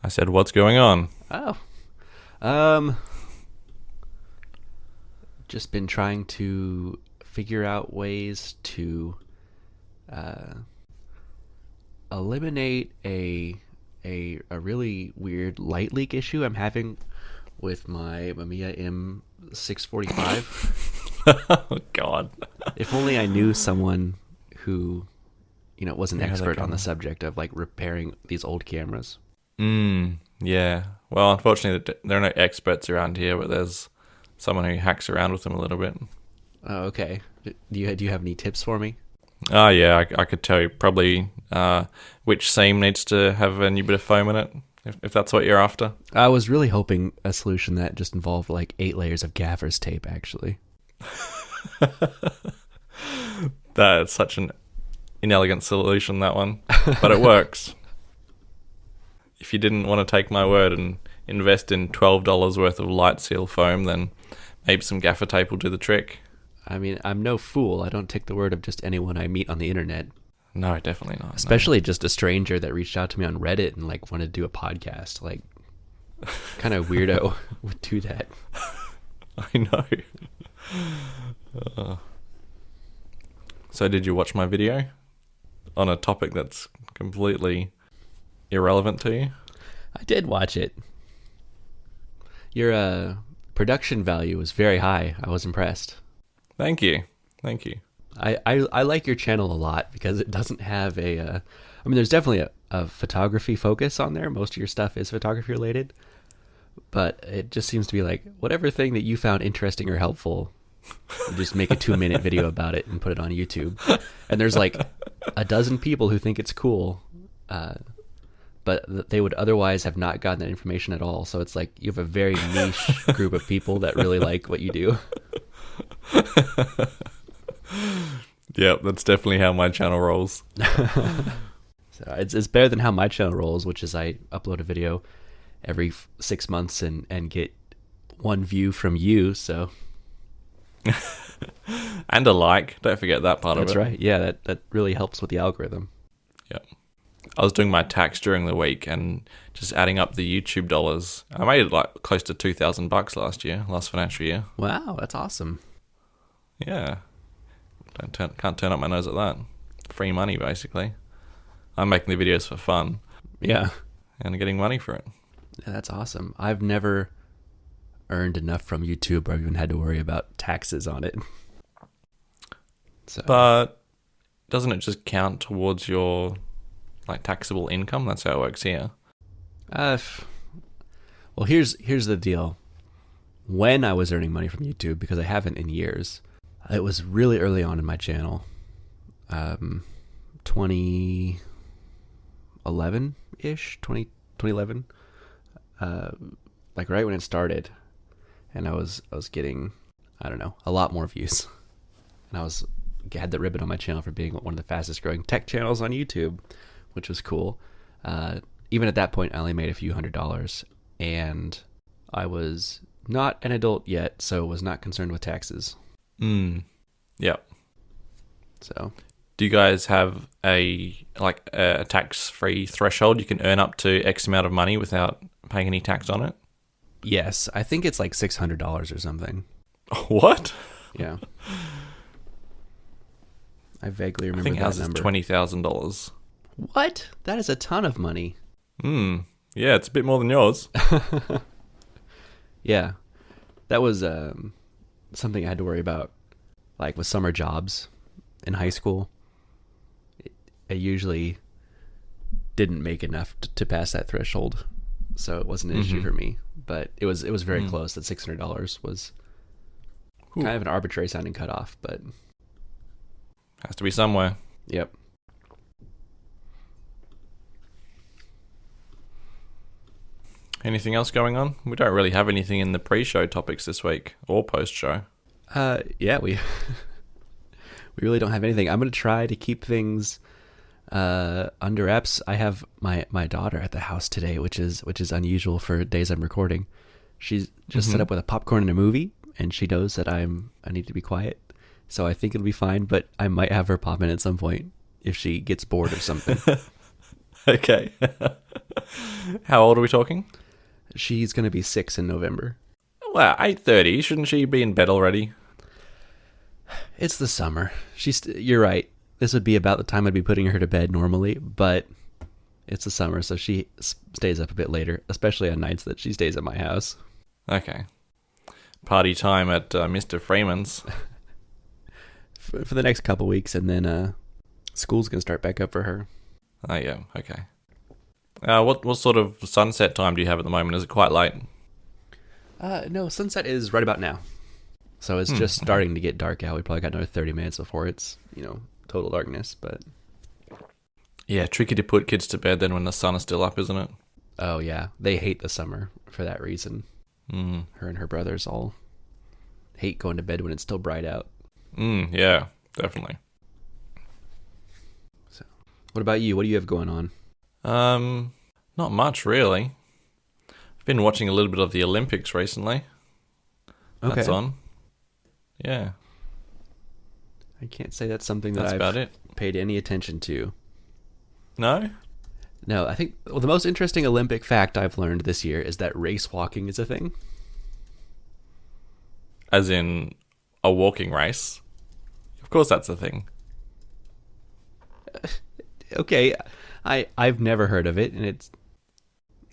I said, what's going on? Oh. Um, just been trying to figure out ways to uh, eliminate a really weird light leak issue I'm having with my Mamiya M645. Oh, God. If only I knew someone who, was an Yeah, expert on the subject of like repairing these old cameras. Yeah. Well, unfortunately, there are no experts around here, but there's someone who hacks around with them a little bit. Oh, okay. Do you have any tips for me? Oh, yeah, I could tell you probably which seam needs to have a new bit of foam in it, if that's what you're after. I was really hoping a solution that just involved like 8 layers of gaffer's tape, actually. That's such an inelegant solution, that one. But it works. If you didn't want to take my word and invest in $12 worth of light seal foam, then maybe some gaffer tape will do the trick. I mean, I'm no fool. I don't take the word of just anyone I meet on the internet. No, definitely not. Especially just a stranger that reached out to me on Reddit and like wanted to do a podcast. Like, kind of weirdo would do that. I know. So did you watch my video on a topic that's completely irrelevant to you? I did watch it. Your production value was very high. I was impressed. Thank you. I like your channel a lot because it doesn't have I mean, there's definitely a photography focus on there. Most of your stuff is photography related. But it just seems to be like, whatever thing that you found interesting or helpful, you just make a 2-minute video about it and put it on YouTube. And there's like a dozen people who think it's cool, but they would otherwise have not gotten that information at all. So it's like you have a very niche group of people that really like what you do. Yep, that's definitely how my channel rolls. So it's better than how my channel rolls, which is I upload a video every 6 months and get 1 view from you. So and a like. Don't forget that part of it. That's right. Yeah, that really helps with the algorithm. Yep. I was doing my tax during the week and just adding up the YouTube dollars. I made like close to $2,000 last financial year. Wow, that's awesome. Yeah. Can't turn up my nose at that. Free money, basically. I'm making the videos for fun. Yeah. And getting money for it. Yeah, that's awesome. I've never earned enough from YouTube or even had to worry about taxes on it. So. But doesn't it just count towards your like taxable income? That's how it works here. Well, here's the deal. When I was earning money from YouTube, because I haven't in years, it was really early on in my channel, 2011-ish, 2011, like right when it started, and I was getting, I don't know, a lot more views, and I had the ribbon on my channel for being one of the fastest growing tech channels on YouTube, which was cool. Even at that point, I only made a few $100s, and I was not an adult yet, so was not concerned with taxes. Yep. So, do you guys have a tax-free threshold? You can earn up to X amount of money without paying any tax on it? yes, I think it's like $600 or something. What? Yeah. I vaguely remember I think that ours number. is $20,000. What? That is a ton of money. Yeah, it's a bit more than yours. Yeah. That was something I had to worry about, like with summer jobs in high school. I usually didn't make enough to pass that threshold, so it wasn't an issue for me. But it was very close. That $600 was kind of an arbitrary sounding cutoff, but has to be somewhere. Yep. Anything else going on? We don't really have anything in the pre-show topics this week or post-show. Yeah, we really don't have anything. I'm going to try to keep things under wraps. I have my daughter at the house today, which is unusual for days I'm recording. She's just set up with a popcorn and a movie, and she knows that I need to be quiet. So I think it'll be fine, but I might have her pop in at some point if she gets bored or something. Okay. How old are we talking? She's going to be 6 in November. Well, 8:30. Shouldn't she be in bed already? It's the summer. You're right. This would be about the time I'd be putting her to bed normally, but it's the summer, so she stays up a bit later, especially on nights that she stays at my house. Okay. Party time at Mr. Freeman's. For the next couple weeks, and then school's going to start back up for her. Oh, yeah. Okay. What sort of sunset time do you have at the moment? Is it quite late? No, sunset is right about now. So it's just starting to get dark out. We probably got another 30 minutes before it's, total darkness, but... Yeah, tricky to put kids to bed then when the sun is still up, isn't it? Oh, yeah. They hate the summer for that reason. Mm. Her and her brothers all hate going to bed when it's still bright out. Yeah, definitely. So, what about you? What do you have going on? Not much, really. I've been watching a little bit of the Olympics recently. Okay. That's on. Yeah. I can't say that's something that That's I've about it. paid any attention to. No? No, I think the most interesting Olympic fact I've learned this year is that race walking is a thing. As in a walking race? Of course that's a thing. Okay, I've never heard of it, and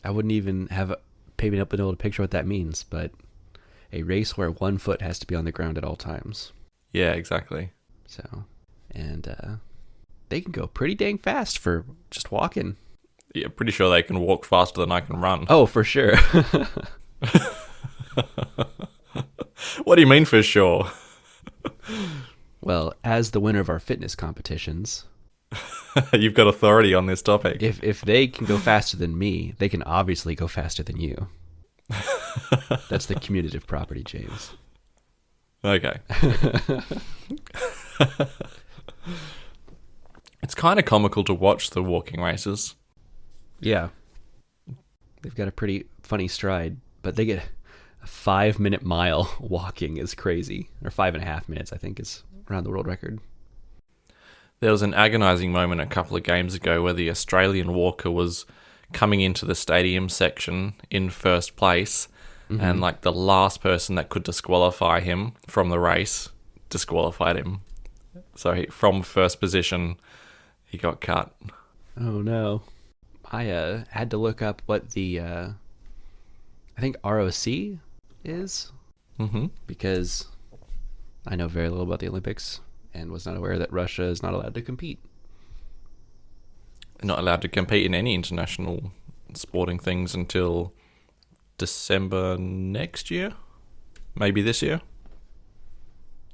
I wouldn't even have maybe not been able to picture what that means, but a race where one foot has to be on the ground at all times. Yeah, exactly. So, and they can go pretty dang fast for just walking. Yeah, pretty sure they can walk faster than I can run. Oh, for sure. What do you mean for sure? Well, as the winner of our fitness competitions, You've got authority on this topic. if they can go faster than me, they can obviously go faster than you. That's the commutative property, James. Okay. It's kind of comical to watch the walking races. Yeah. They've got a pretty funny stride, but they get a 5-minute mile walking is crazy. Or 5.5 minutes, I think, is around the world record. There was an agonizing moment a couple of games ago where the Australian walker was coming into the stadium section in first place, and like the last person that could disqualify him from the race disqualified him. So from first position, he got cut. Oh, no. I had to look up what the, I think ROC is, because I know very little about the Olympics and was not aware that Russia is not allowed to compete. Not allowed to compete in any international sporting things until December next year? Maybe this year?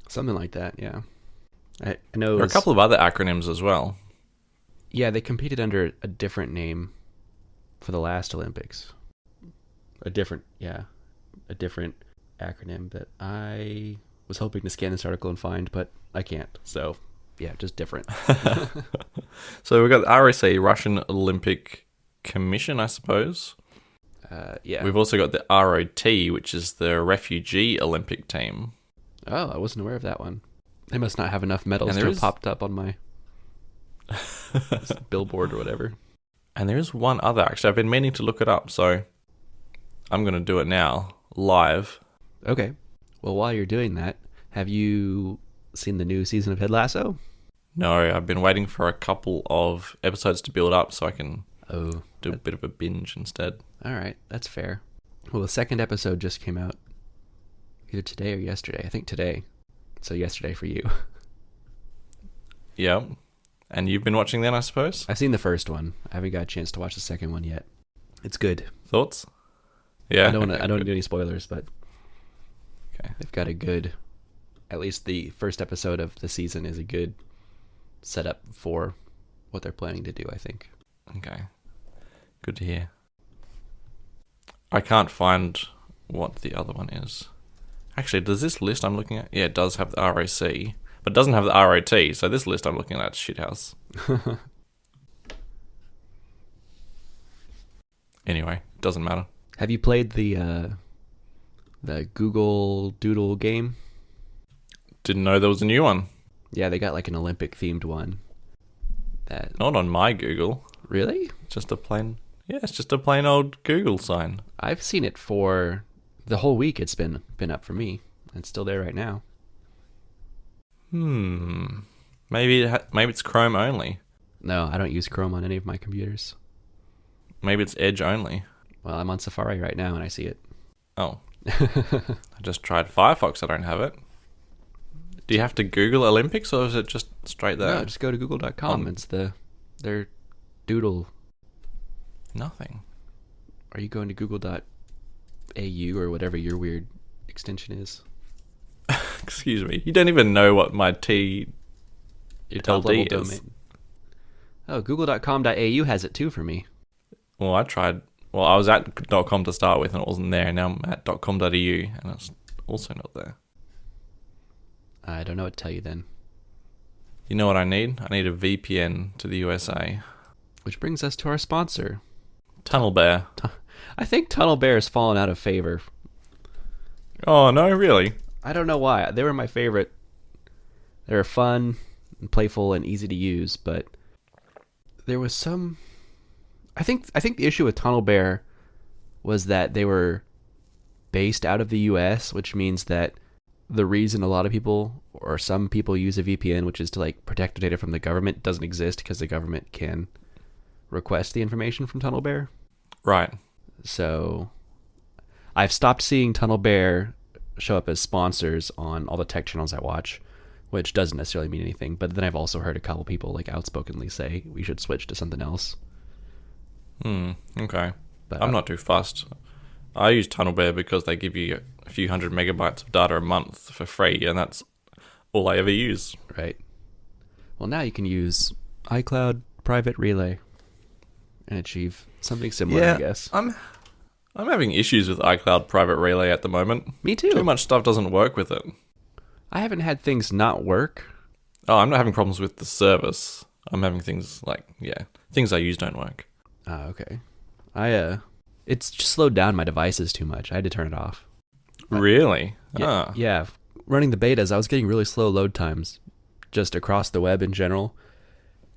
Something like that, yeah. I know There are a couple of other acronyms as well. Yeah, they competed under a different name for the last Olympics. A different acronym that I was hoping to scan this article and find, but I can't. So, yeah, just different. So we've got the ROC, Russian Olympic Commission, I suppose. Yeah. We've also got the ROT, which is the Refugee Olympic Team. Oh, I wasn't aware of that one. They must not have enough medals to have popped up on my billboard or whatever. And there is one other, actually. I've been meaning to look it up, so I'm going to do it now, live. Okay. Well, while you're doing that, have you seen the new season of Ted Lasso? No, I've been waiting for a couple of episodes to build up so I can do a bit of a binge instead. All right, that's fair. Well, the second episode just came out either today or yesterday. I think today. So yesterday for you. Yeah. And you've been watching then, I suppose? I've seen the first one. I haven't got a chance to watch the second one yet. It's good. Thoughts? Yeah. I don't want to do any spoilers, but okay. They've got a good, at least the first episode of the season is a good setup for what they're planning to do, I think. Okay. Good to hear. I can't find what the other one is. Actually, does this list I'm looking at? Yeah, it does have the ROC, but it doesn't have the ROT, so this list I'm looking at is shithouse. Anyway, doesn't matter. Have you played the Google Doodle game? Didn't know there was a new one. Yeah, they got like an Olympic themed one. Not on my Google. Really? Just a plain, yeah, it's just a plain old Google sign. I've seen it for the whole week. It's been up for me. It's still there right now. Maybe maybe it's Chrome only. No, I don't use Chrome on any of my computers. Maybe it's Edge only. Well, I'm on Safari right now and I see it. Oh. I just tried Firefox. I don't have it. Do you have to Google Olympics or is it just straight there? No, just go to google.com. It's their doodle. Nothing. Are you going to google.au or whatever your weird extension is? Excuse me. You don't even know what my Your top level LD is. domain. Oh, google.com.au has it too for me. Well, I tried. Well, I was at .com to start with and it wasn't there. Now I'm at .com.au and it's also not there. I don't know what to tell you then. You know what I need? I need a VPN to the USA. Which brings us to our sponsor. Tunnelbear. I think Tunnelbear has fallen out of favor. Oh, no, really? I don't know why. They were my favorite. They were fun and playful and easy to use, but there was some... I think the issue with Tunnelbear was that they were based out of the US, which means that the reason a lot of people or some people use a VPN, which is to like protect the data from the government, doesn't exist because the government can request the information from Tunnelbear. Right. So I've stopped seeing Tunnelbear show up as sponsors on all the tech channels I watch, which doesn't necessarily mean anything. But then I've also heard a couple people like outspokenly say we should switch to something else. Okay. But I'm not too fussed. I use Tunnelbear because they give you a few hundred megabytes of data a month for free, and that's all I ever use. Right. Well, now you can use iCloud Private Relay and achieve something similar, I guess. I'm having issues with iCloud Private Relay at the moment. Me too. Too much stuff doesn't work with it. I haven't had things not work. Oh, I'm not having problems with the service. I'm having things like, things I use don't work. Okay. It's just slowed down my devices too much. I had to turn it off. Really? Yeah. Running the betas, I was getting really slow load times just across the web in general.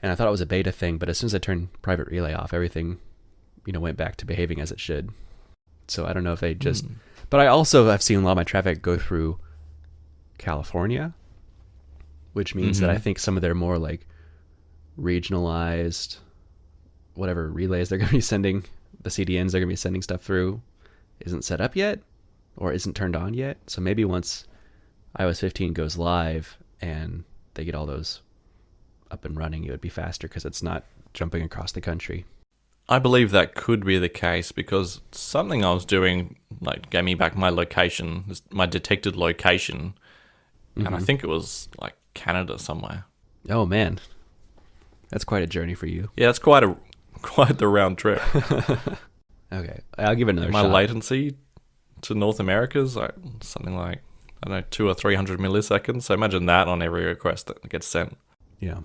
And I thought it was a beta thing, but as soon as I turned Private Relay off, everything, went back to behaving as it should. So I don't know if they just... But I've seen a lot of my traffic go through California, which means that I think some of their more like regionalized, whatever relays they're going to be sending, the CDNs they're going to be sending stuff through, isn't set up yet or isn't turned on yet. So maybe once iOS 15 goes live and they get all those up and running, it would be faster because it's not jumping across the country. I believe that could be the case because something I was doing like gave me back my location, my detected location, and I think it was like Canada somewhere. Oh man, that's quite a journey for you. Yeah, it's quite the round trip. Okay, I'll give it another my shot. latency to North America is like something like, I don't know, 200 or 300 milliseconds. So imagine that on every request that gets sent. Yeah,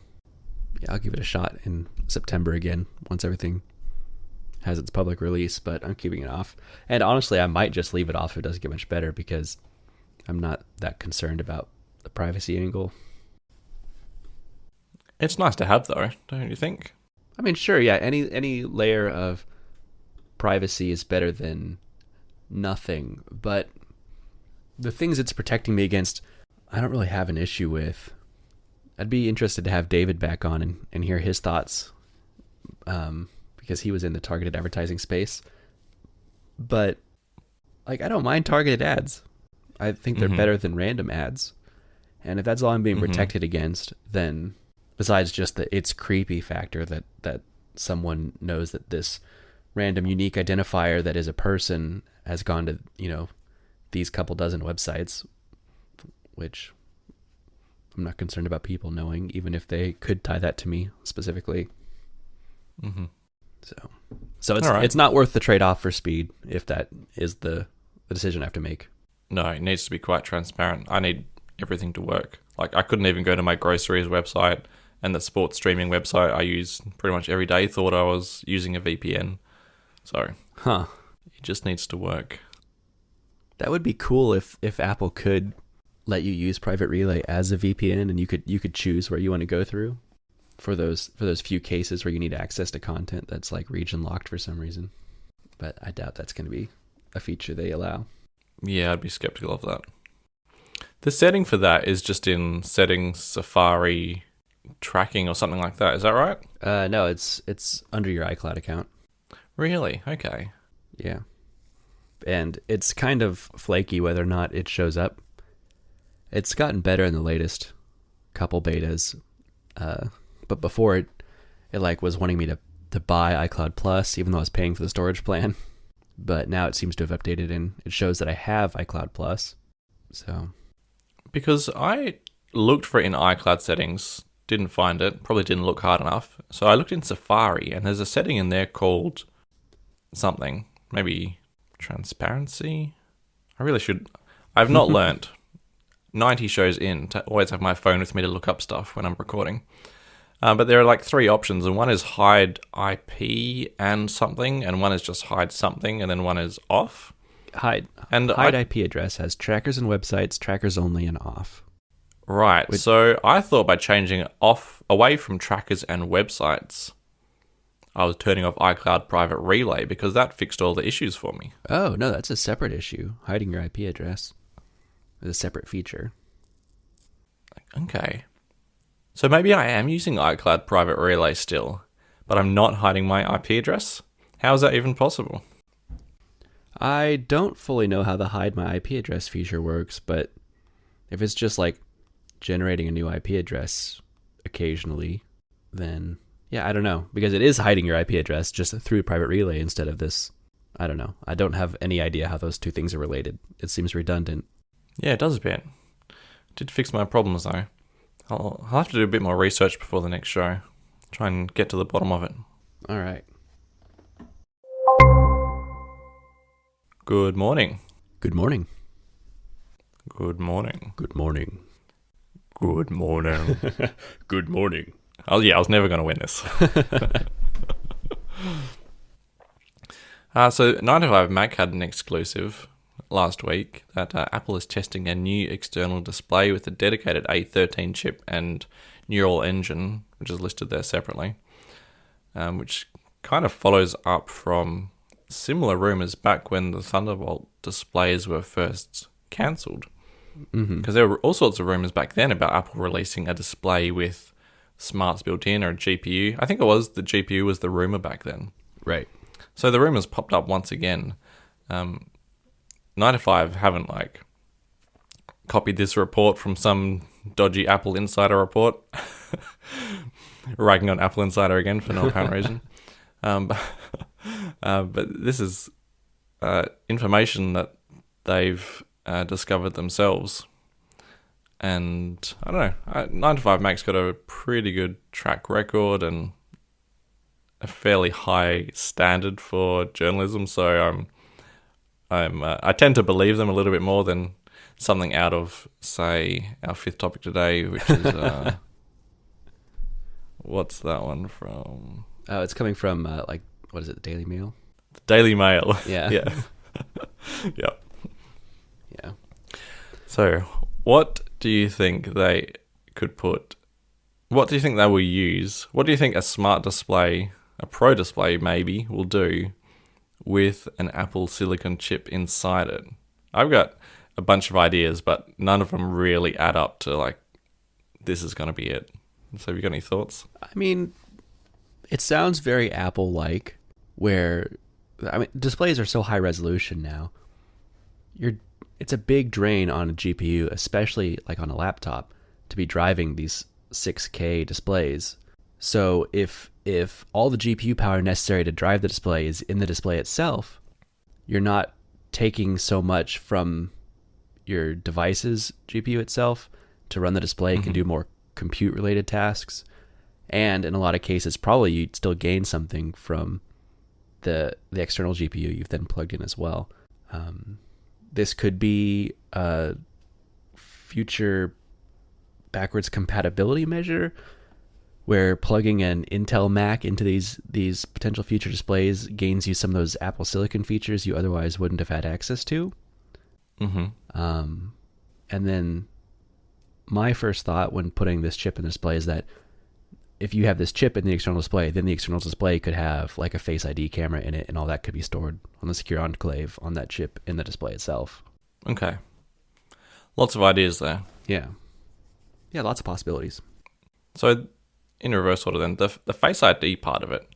I'll give it a shot in September again once everything has its public release, but I'm keeping it off. And honestly, I might just leave it off if it doesn't get much better because I'm not that concerned about the privacy angle. It's nice to have though, don't you think? I mean, sure, yeah, any layer of privacy is better than nothing, but the things it's protecting me against, I don't really have an issue with. I'd be interested to have David back on and hear his thoughts, because he was in the targeted advertising space. But like, I don't mind targeted ads. I think they're better than random ads. And if that's all I'm being protected against, then besides just the it's creepy factor that someone knows that this random unique identifier that is a person has gone to, these couple dozen websites, which I'm not concerned about people knowing, even if they could tie that to me specifically. So it's not worth the trade-off for speed if that is the decision I have to make. No, it needs to be quite transparent. I need everything to work. Like, I couldn't even go to my groceries website and the sports streaming website I use pretty much every day thought I was using a VPN. So, it just needs to work. That would be cool if Apple could let you use Private Relay as a VPN and you could choose where you want to go through. for those few cases where you need access to content that's like region locked for some reason. But I doubt that's going to be a feature they allow. Yeah, I'd be skeptical of that. The setting for that is just in settings, Safari, tracking, or something like that. Is that right? No, it's under your iCloud account. Really? Okay. Yeah. And it's kind of flaky whether or not it shows up. It's gotten better in the latest couple betas. But before it like was wanting me to buy iCloud Plus, even though I was paying for the storage plan. But now it seems to have updated and it shows that I have iCloud Plus. So, because I looked for it in iCloud settings, didn't find it, probably didn't look hard enough. So I looked in Safari and there's a setting in there called something, maybe transparency. I really should. I've not learnt 90 shows in to always have my phone with me to look up stuff when I'm recording. But there are like 3 options, and one is hide IP and something, and one is just hide something, and then one is off. Hide IP address has trackers and websites, trackers only, and off. Right. So I thought by changing it off away from trackers and websites, I was turning off iCloud Private Relay because that fixed all the issues for me. Oh, no, that's a separate issue. Hiding your IP address is a separate feature. Okay. So maybe I am using iCloud Private Relay still, but I'm not hiding my IP address? How is that even possible? I don't fully know how the hide my IP address feature works, but if it's just like generating a new IP address occasionally, then yeah, I don't know. Because it is hiding your IP address just through Private Relay instead of this. I don't know. I don't have any idea how those two things are related. It seems redundant. Yeah, it does a bit. It did fix my problems though. I'll have to do a bit more research before the next show. Try and get to the bottom of it. All right. Good morning. Good morning. Good morning. Good morning. Good morning. Good morning. Oh yeah, I was never going to win this. So 9to5Mac had an exclusive last week that Apple is testing a new external display with a dedicated A13 chip and neural engine, which is listed there separately, which kind of follows up from similar rumours back when the Thunderbolt displays were first cancelled. Because there were all sorts of rumours back then about Apple releasing a display with smarts built in or a GPU. I think it was the GPU was the rumour back then. Right. So the rumours popped up once again. 9to5 haven't like copied this report from some dodgy Apple Insider report. Ragging on Apple Insider again for no apparent reason. But this is information that they've discovered themselves. And I don't know, 9to5Mac's got a pretty good track record and a fairly high standard for journalism, so I tend to believe them a little bit more than something out of, say, our 5th topic today, which is what's that one from? Oh, it's coming from like what is it, the Daily Mail? The Daily Mail. Yeah. Yeah. Yeah. Yeah. So, what do you think they could put? What do you think they will use? What do you think a smart display, a Pro display maybe, will do with an Apple Silicon chip inside it? I've got a bunch of ideas, but none of them really add up to like, this is going to be it. So have you got any thoughts? I mean, it sounds very Apple-like, where, I mean, displays are so high resolution now. It's a big drain on a GPU, especially like on a laptop, to be driving these 6K displays. So if all the GPU power necessary to drive the display is in the display itself, you're not taking so much from your device's GPU itself to run the display. It can do more compute-related tasks. And in a lot of cases, probably you'd still gain something from the external GPU you've then plugged in as well. This could be a future backwards compatibility measure where plugging an Intel Mac into these potential future displays gains you some of those Apple Silicon features you otherwise wouldn't have had access to. And then my first thought when putting this chip in the display is that if you have this chip in the external display, then the external display could have like a Face ID camera in it, and all that could be stored on the secure enclave on that chip in the display itself. Okay. Lots of ideas there. Yeah. Yeah, lots of possibilities. So, in reverse order then, the Face ID part of it,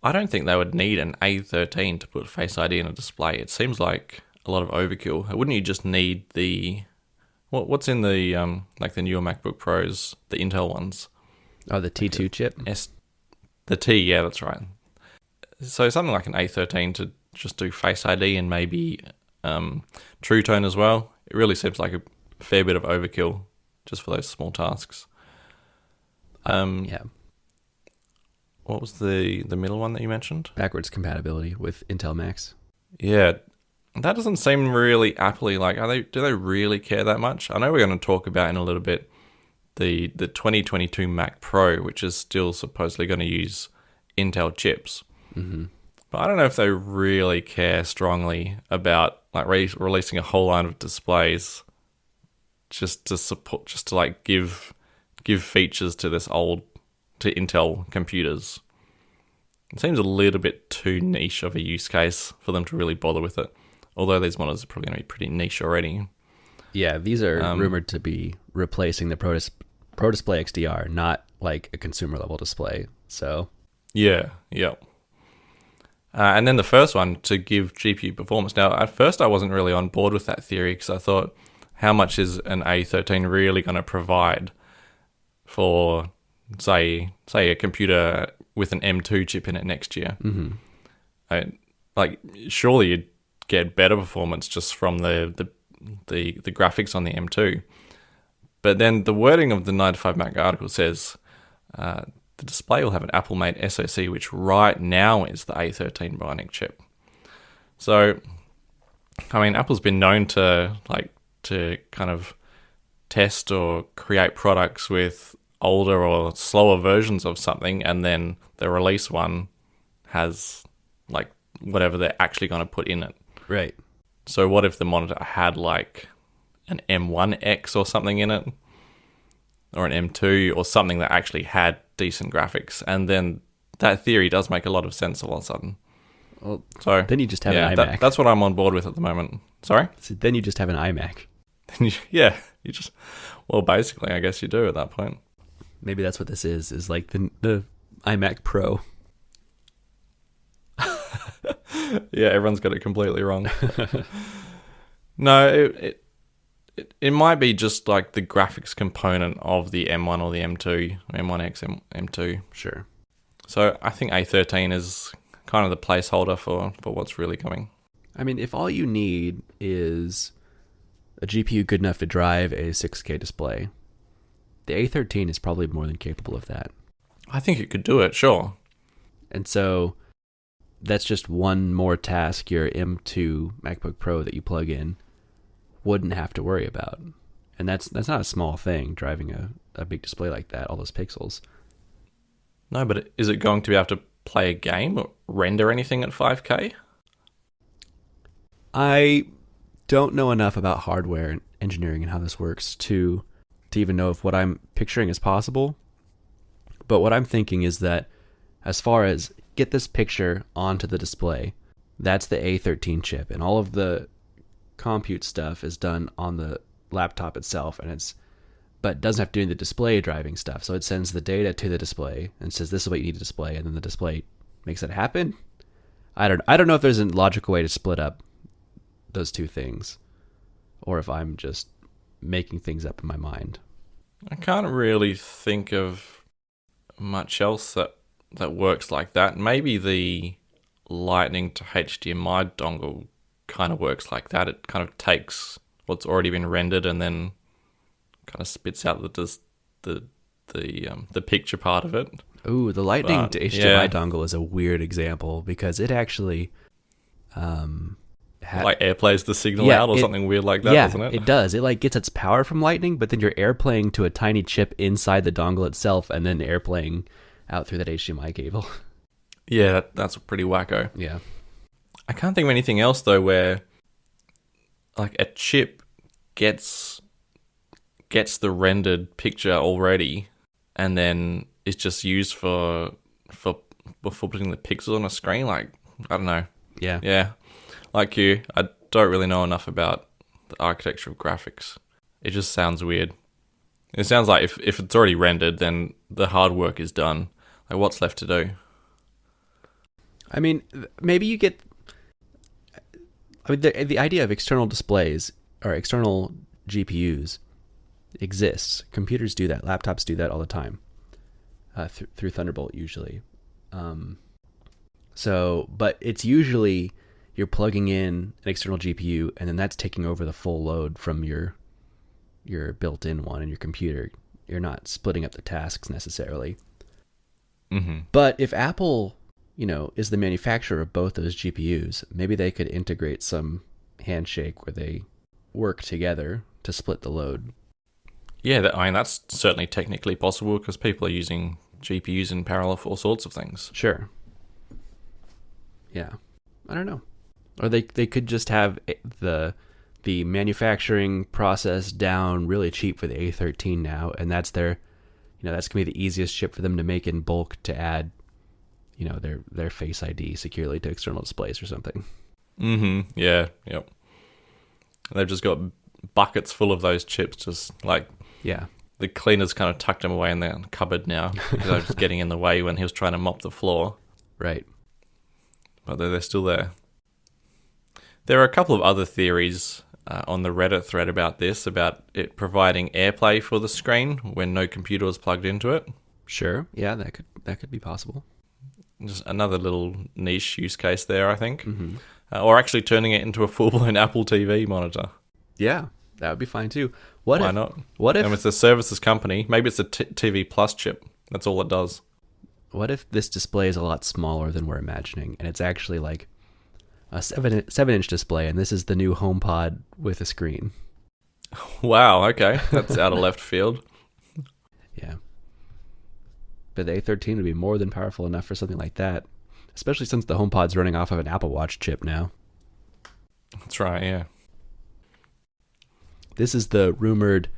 I don't think they would need an A13 to put Face ID in a display. It seems like a lot of overkill. Wouldn't you just need the... What's in the like the newer MacBook Pros, the Intel ones? Oh, the T2 like chip? The T, yeah, that's right. So something like an A13 to just do Face ID and maybe True Tone as well. It really seems like a fair bit of overkill just for those small tasks. Yeah. What was the middle one that you mentioned? Backwards compatibility with Intel Macs. Yeah, that doesn't seem really Apple-y. Like, do they really care that much? I know we're going to talk about in a little bit the 2022 Mac Pro, which is still supposedly going to use Intel chips. Mm-hmm. But I don't know if they really care strongly about like releasing a whole line of displays just to like give features to to Intel computers. It seems a little bit too niche of a use case for them to really bother with it. Although these models are probably going to be pretty niche already. Yeah, these are rumored to be replacing the Pro Display XDR, not like a consumer level display. So yeah. And then the first one to give GPU performance. Now, at first I wasn't really on board with that theory because I thought, how much is an A13 really going to provide for, say a computer with an M2 chip in it next year? Mm-hmm. Surely you'd get better performance just from the graphics on the M2. But then the wording of the 9to5 Mac article says the display will have an Apple-made SoC, which right now is the A13 Bionic chip. So, I mean, Apple's been known to kind of test or create products with older or slower versions of something, and then the release one has like whatever they're actually going to put in it. Right. So what if the monitor had like an M1X or something in it, or an M2 or something that actually had decent graphics, and then that theory does make a lot of sense all of a sudden. Well, so then you just have an iMac. That's what I'm on board with at the moment. Sorry? So then you just have an iMac. Yeah, well, basically, I guess you do at that point. Maybe that's what this is like the iMac Pro. Yeah, everyone's got it completely wrong. No, it might be just like the graphics component of the M1 or the M2, M1X, M2. Sure. So I think A13 is kind of the placeholder for what's really coming. I mean, if all you need is a GPU good enough to drive a 6K display, the A13 is probably more than capable of that. I think it could do it, sure. And so that's just one more task your M2 MacBook Pro that you plug in wouldn't have to worry about. And that's not a small thing, driving a big display like that, all those pixels. No, but is it going to be able to play a game or render anything at 5K? I don't know enough about hardware and engineering and how this works to even know if what I'm picturing is possible. But what I'm thinking is that as far as get this picture onto the display, that's the A13 chip, and all of the compute stuff is done on the laptop itself, but doesn't have to do the display driving stuff. So it sends the data to the display and says this is what you need to display, and then the display makes it happen. I don't know if there's a logical way to split up those two things, or if I'm just making things up in my mind. I can't really think of much else that works like that. Maybe the Lightning to HDMI dongle kind of works like that. It kind of takes what's already been rendered and then kind of spits out the picture part of it. Ooh, the Lightning to HDMI dongle is a weird example because it actually like airplays the signal out or something weird like that, doesn't it? It does. It like gets its power from Lightning, but then you're airplaying to a tiny chip inside the dongle itself and then airplaying out through that HDMI cable. Yeah, that's pretty wacko. Yeah. I can't think of anything else though where like a chip gets the rendered picture already and then is just used for putting the pixels on a screen. Like, I don't know. Yeah. Yeah. Like you, I don't really know enough about the architecture of graphics. It just sounds weird. It sounds like if it's already rendered, then the hard work is done. Like, what's left to do? I mean, maybe you get... I mean, the idea of external displays or external GPUs exists. Computers do that. Laptops do that all the time through Thunderbolt usually. But it's usually you're plugging in an external GPU and then that's taking over the full load from your built-in one in your computer. You're not splitting up the tasks necessarily. Mm-hmm. But if Apple, is the manufacturer of both those GPUs, maybe they could integrate some handshake where they work together to split the load. Yeah, that's certainly technically possible because people are using GPUs in parallel for all sorts of things. Sure. Yeah. I don't know. Or they could just have the manufacturing process down really cheap for the A13 now, and that's that's going to be the easiest chip for them to make in bulk to add, their Face ID securely to external displays or something. Mm-hmm. Yeah. Yep. They've just got buckets full of those chips, just like... Yeah. The cleaners kind of tucked them away in the cupboard now because I was just getting in the way when he was trying to mop the floor. Right. But they're still there. There are a couple of other theories on the Reddit thread about it providing AirPlay for the screen when no computer was plugged into it. Sure. Yeah, that could be possible. Just another little niche use case there, I think. Mm-hmm. Or actually turning it into a full-blown Apple TV monitor. Yeah, that would be fine too. Why not? What if... And it's a services company. Maybe it's a TV Plus chip. That's all it does. What if this display is a lot smaller than we're imagining, and it's actually like a 7-inch display, and this is the new HomePod with a screen? Wow, okay. That's out of left field. Yeah. But the A13 would be more than powerful enough for something like that, especially since the HomePod's running off of an Apple Watch chip now. That's right, yeah. This is the rumored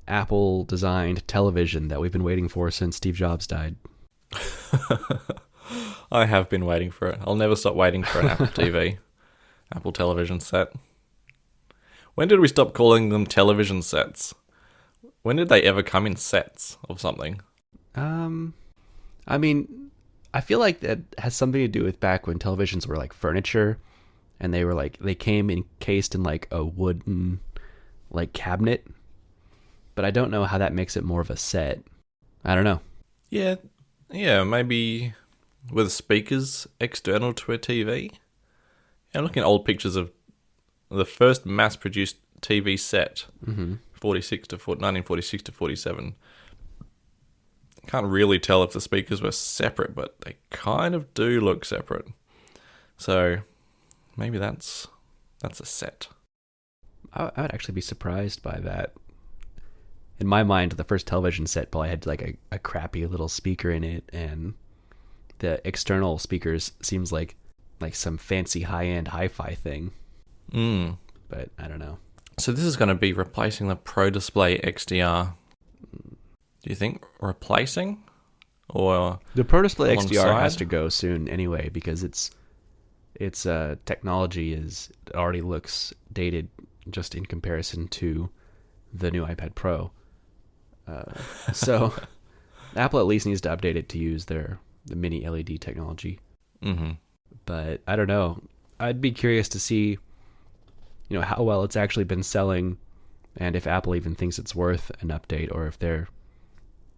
Apple-designed television that we've been waiting for since Steve Jobs died. I have been waiting for it. I'll never stop waiting for an Apple TV, Apple television set. When did we stop calling them television sets? When did they ever come in sets of something? I mean, I feel like that has something to do with back when televisions were like furniture, and they came encased in like a wooden like cabinet, but I don't know how that makes it more of a set. I don't know. Yeah, maybe with speakers external to a TV. I'm looking at old pictures of the first mass-produced TV set, 1946 to 47. Can't really tell if the speakers were separate, but they kind of do look separate. So maybe that's a set. I would actually be surprised by that. In my mind, the first television set probably had like a crappy little speaker in it, and the external speakers seems like some fancy high-end hi-fi thing. But I don't know. So this is going to be replacing the Pro Display XDR. Do you think replacing? Or the Pro Display XDR alongside? has to go soon anyway, because its technology already looks dated just in comparison to the new iPad Pro. So Apple at least needs to update it to use the mini LED technology. Mm-hmm. But I don't know. I'd be curious to see, how well it's actually been selling, and if Apple even thinks it's worth an update, or if they're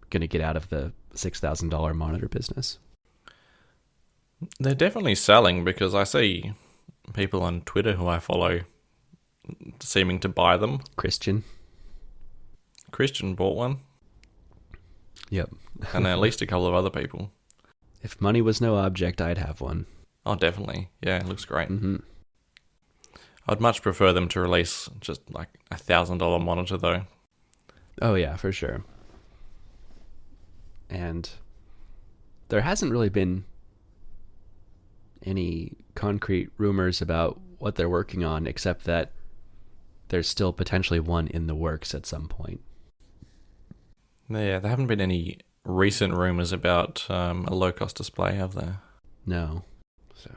going to get out of the $6,000 monitor business. They're definitely selling, because I see people on Twitter who I follow seeming to buy them. Christian bought one. Yep. And at least a couple of other people. If money was no object, I'd have one. Oh, definitely. Yeah, it looks great. Mm-hmm. I'd much prefer them to release just like $1,000 monitor, though. Oh, yeah, for sure. And there hasn't really been any concrete rumors about what they're working on, except that there's still potentially one in the works at some point. Yeah, there haven't been any recent rumors about a low-cost display, have there? No. So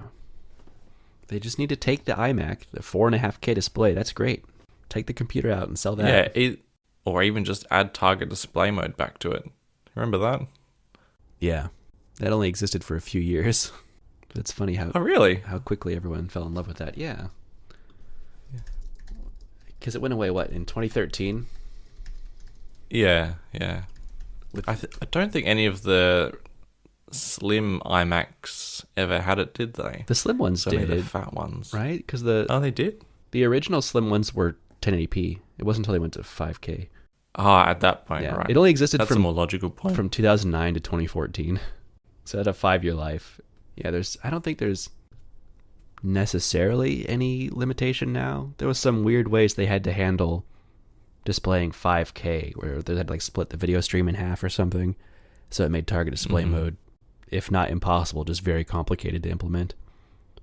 they just need to take the iMac, the 4.5K display. That's great. Take the computer out and sell that. Yeah, or even just add target display mode back to it. Remember that? Yeah. That only existed for a few years. It's funny how Oh, really? how quickly everyone fell in love with that. Yeah. Because it went away, what, in 2013? Yeah. I don't think any of the slim iMacs ever had it, did they? The slim ones Only did. the fat ones. Right? Because Oh, they did? the original slim ones were 1080p. It wasn't until they went to 5K. Ah, at that point, Yeah. right. It only existed That's a more logical point. from 2009 to 2014. So it had a 5-year life. Yeah, I don't think there's necessarily any limitation now. There was some weird ways they had to handle displaying 5K, where they had to like split the video stream in half or something. So it made target display mode, if not impossible, just very complicated to implement.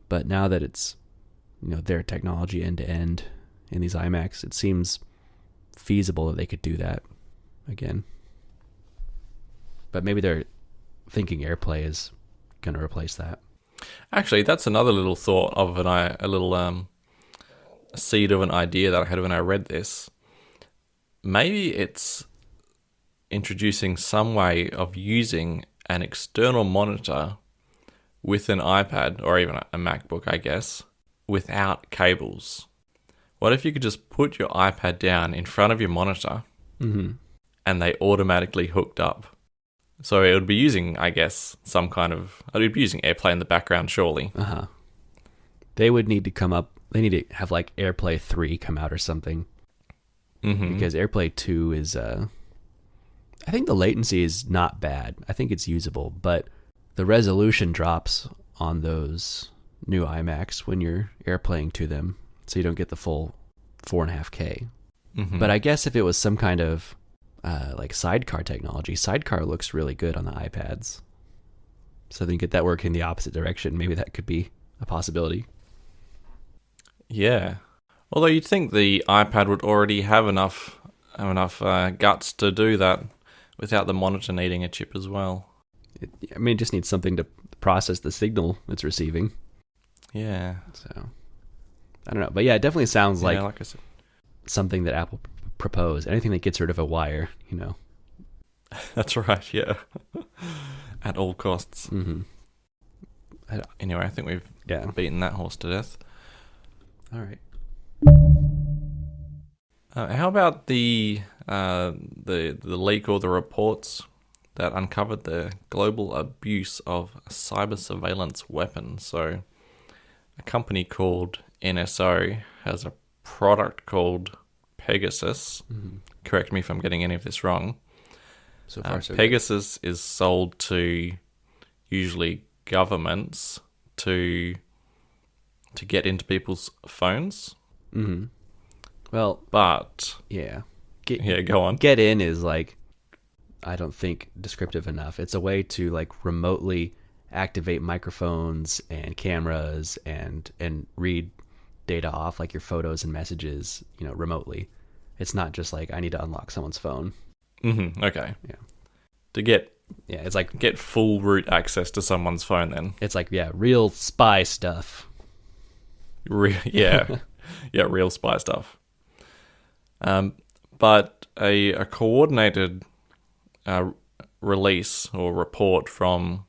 But now that it's, their technology end to end in these iMacs, it seems feasible that they could do that again. But maybe they're thinking AirPlay is going to replace that. Actually, that's another little thought of a little seed of an idea that I had when I read this. Maybe it's introducing some way of using an external monitor with an iPad or even a MacBook, I guess, without cables. What if you could just put your iPad down in front of your monitor and they automatically hooked up? So it would be using, I guess, it would be using AirPlay in the background, surely. Uh-huh. They would need to they need to have like AirPlay 3 come out or something. Because AirPlay 2 is, I think the latency is not bad. I think it's usable, but the resolution drops on those new iMacs when you're AirPlaying to them, so you don't get the full 4.5K. But I guess if it was some kind of like sidecar technology, sidecar looks really good on the iPads. So then you get that working in the opposite direction. Maybe that could be a possibility. Yeah. Although you'd think the iPad would already have enough guts to do that without the monitor needing a chip as well. It just needs something to process the signal it's receiving. Yeah. So, I don't know. But yeah, it definitely sounds like I said, something that Apple proposed. Anything that gets rid of a wire, That's right, yeah. At all costs. Anyway, I think we've beaten that horse to death. All right. How about the leak or the reports that uncovered the global abuse of cyber surveillance weapons? So, a company called NSO has a product called Pegasus. Correct me if I'm getting any of this wrong. So far, so Pegasus is sold to usually governments to get into people's phones. Well, but yeah. Go on. Get in is like, I don't think descriptive enough. It's a way to like remotely activate microphones and cameras and read data off like your photos and messages, remotely. It's not just like I need to unlock someone's phone. Okay. Yeah. To get it's like get full root access to someone's phone then. It's like real spy stuff. Real spy stuff. But a coordinated release or report from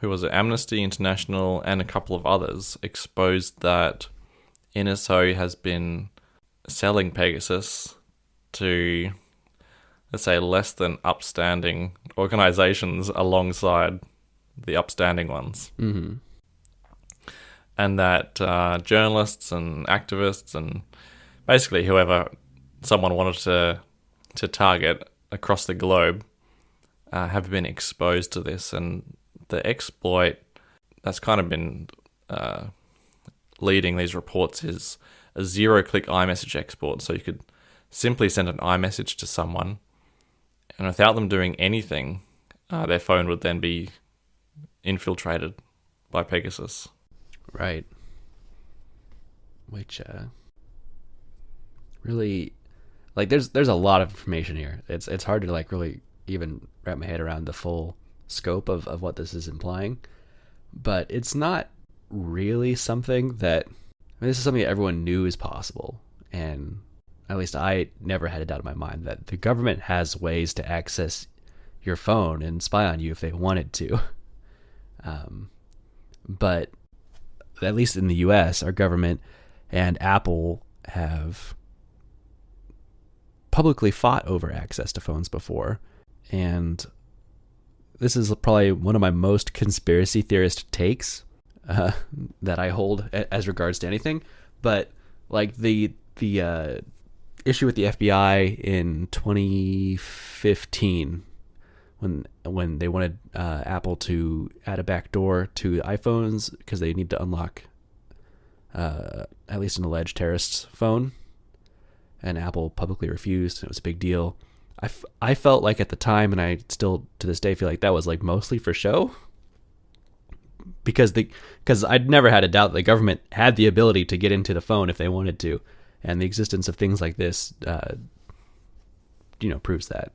Amnesty International and a couple of others exposed that NSO has been selling Pegasus to, let's say, less than upstanding organizations alongside the upstanding ones. And that journalists and activists and basically whoever someone wanted to target across the globe have been exposed to this. And the exploit that's kind of been leading these reports is a zero-click iMessage export. So you could simply send an iMessage to someone, and without them doing anything, their phone would then be infiltrated by Pegasus. Right. Which really, like, there's a lot of information here. It's hard to like really even wrap my head around the full scope of what this is implying. But it's not really something that, I mean, this is something that everyone knew is possible. And at least I never had a doubt in my mind that the government has ways to access your phone and spy on you if they wanted to. But at least in the US, our government and Apple have publicly fought over access to phones before. And this is probably one of my most conspiracy theorist takes that I hold as regards to anything. But like the issue with the FBI in 2015, when they wanted Apple to add a backdoor to iPhones because they need to unlock at least an alleged terrorist's phone, and Apple publicly refused. It was a big deal. I felt like at the time, and I still to this day feel like that was like mostly for show, because I'd never had a doubt that the government had the ability to get into the phone if they wanted to, and the existence of things like this, proves that.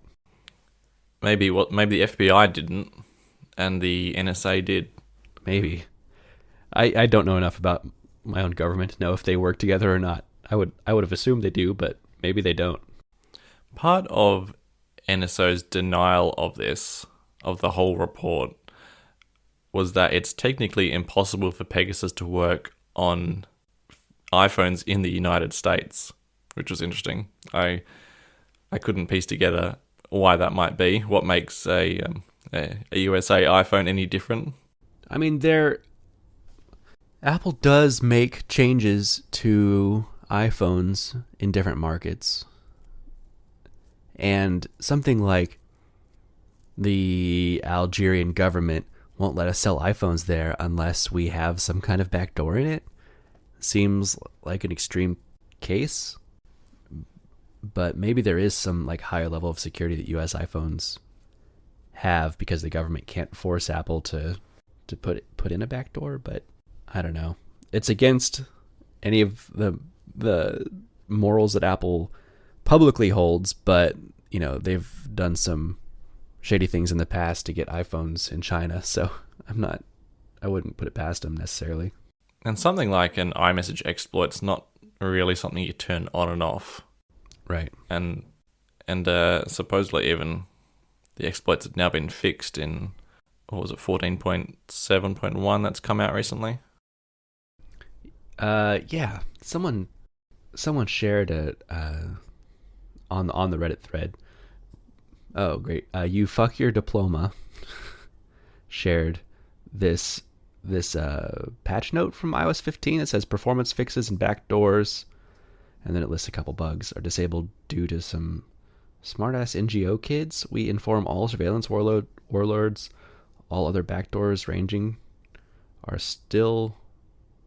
Maybe the FBI didn't, and the NSA did. Maybe. I don't know enough about my own government to know if they work together or not. I would have assumed they do, but maybe they don't. Part of NSO's denial of this, of the whole report, was that it's technically impossible for Pegasus to work on iPhones in the United States, which was interesting. I couldn't piece together why that might be. What makes a USA iPhone any different? I mean, Apple does make changes to iPhones in different markets. And something like the Algerian government won't let us sell iPhones there unless we have some kind of backdoor in it seems like an extreme case. But maybe there is some like higher level of security that US iPhones have because the government can't force Apple to put in a backdoor. But I don't know. It's against any of the morals that Apple publicly holds, but they've done some shady things in the past to get iPhones in China, so I wouldn't put it past them necessarily. And something like an iMessage exploit's not really something you turn on and off. Right. And supposedly even the exploits have now been fixed in, what was it, 14.7.1 that's come out recently? Yeah. Someone shared it on the Reddit thread. Oh, great. You fuck your diploma shared this patch note from iOS 15 that says performance fixes and backdoors, and then it lists a couple bugs are disabled due to some smartass NGO kids. We inform all surveillance warlords, all other backdoors ranging are still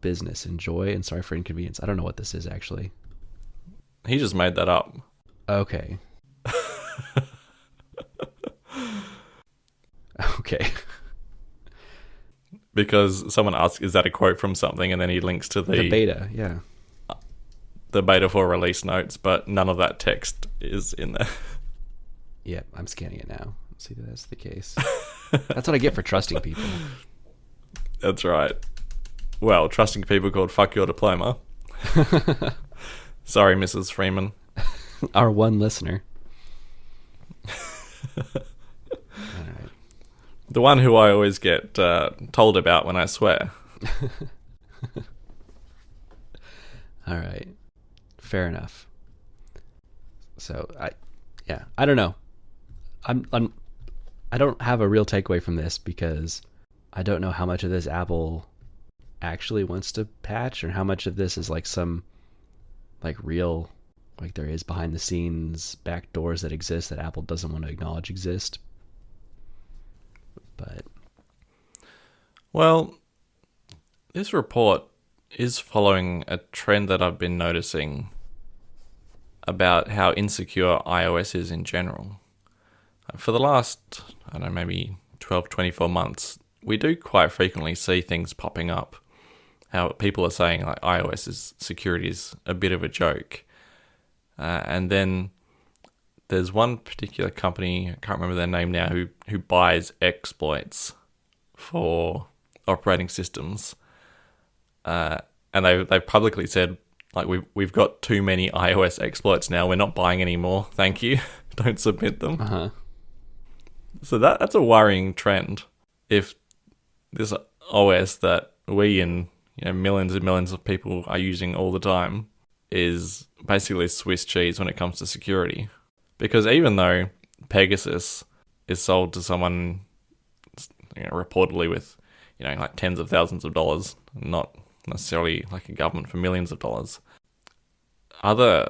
business. Enjoy and sorry for inconvenience. I don't know what this is actually. He just made that up. Okay. Okay. Because someone asked, is that a quote from something? And then he links to the beta, yeah. The beta for release notes, but none of that text is in there. Yep, I'm scanning it now. Let's see if that's the case. That's what I get for trusting people. That's right. Well, trusting people called fuck your diploma. Sorry, Mrs. Freeman. Our one listener. All right. The one who I always get told about when I swear. All right. Fair enough. So I don't know. I don't have a real takeaway from this because I don't know how much of this Apple actually wants to patch or how much of this is like some like real, like there is behind the scenes backdoors that exist that Apple doesn't want to acknowledge exist. But well, this report is following a trend that I've been noticing about how insecure iOS is in general. For the last, I don't know, maybe 12, 24 months, we do quite frequently see things popping up. How people are saying like iOS's security is a bit of a joke. And then there's one particular company, I can't remember their name now, who buys exploits for operating systems, and they've publicly said, like, we've got too many iOS exploits now. We're not buying any more. Thank you. Don't submit them. Uh-huh. So that's a worrying trend. If this OS that we and millions and millions of people are using all the time is basically Swiss cheese when it comes to security. Because even though Pegasus is sold to someone reportedly with like tens of thousands of dollars, not necessarily like a government for millions of dollars, other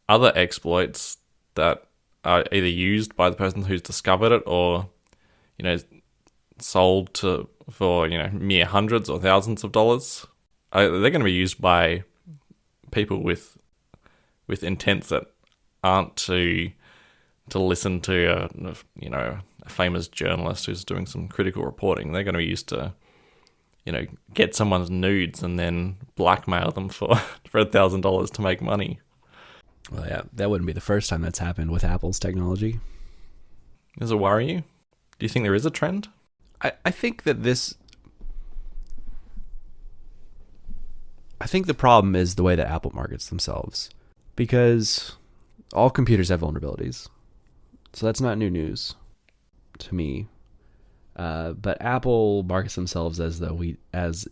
exploits that are either used by the person who's discovered it or sold for mere hundreds or thousands of dollars, they're going to be used by people with intents that aren't to listen to a famous journalist who's doing some critical reporting. They're going to be used to get someone's nudes and then blackmail them for $1,000 to make money. Well, yeah, that wouldn't be the first time that's happened with Apple's technology. Does it worry you? Do you think there is a trend? I think that I think the problem is the way that Apple markets themselves, because all computers have vulnerabilities. So that's not new news to me. But Apple markets themselves as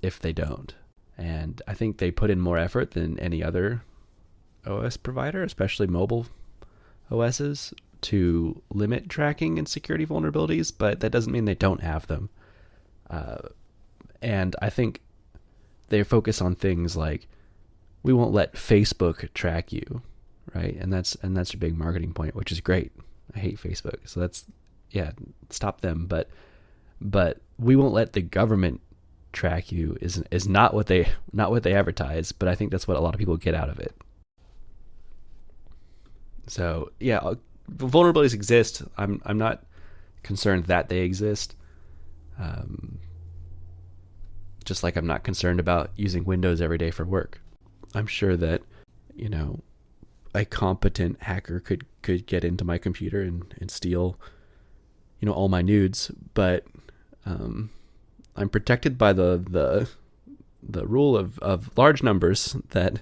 if they don't. And I think they put in more effort than any other OS provider, especially mobile OSs, to limit tracking and security vulnerabilities, but that doesn't mean they don't have them. And I think they focus on things like, we won't let Facebook track you, right? And that's a big marketing point, which is great. I hate Facebook, so stop them. But we won't let the government track you is not what they advertise, but I think that's what a lot of people get out of it. So yeah, vulnerabilities exist. I'm not concerned that they exist. Just like I'm not concerned about using Windows every day for work. I'm sure that a competent hacker could get into my computer and steal all my nudes, but I'm protected by the rule of large numbers, that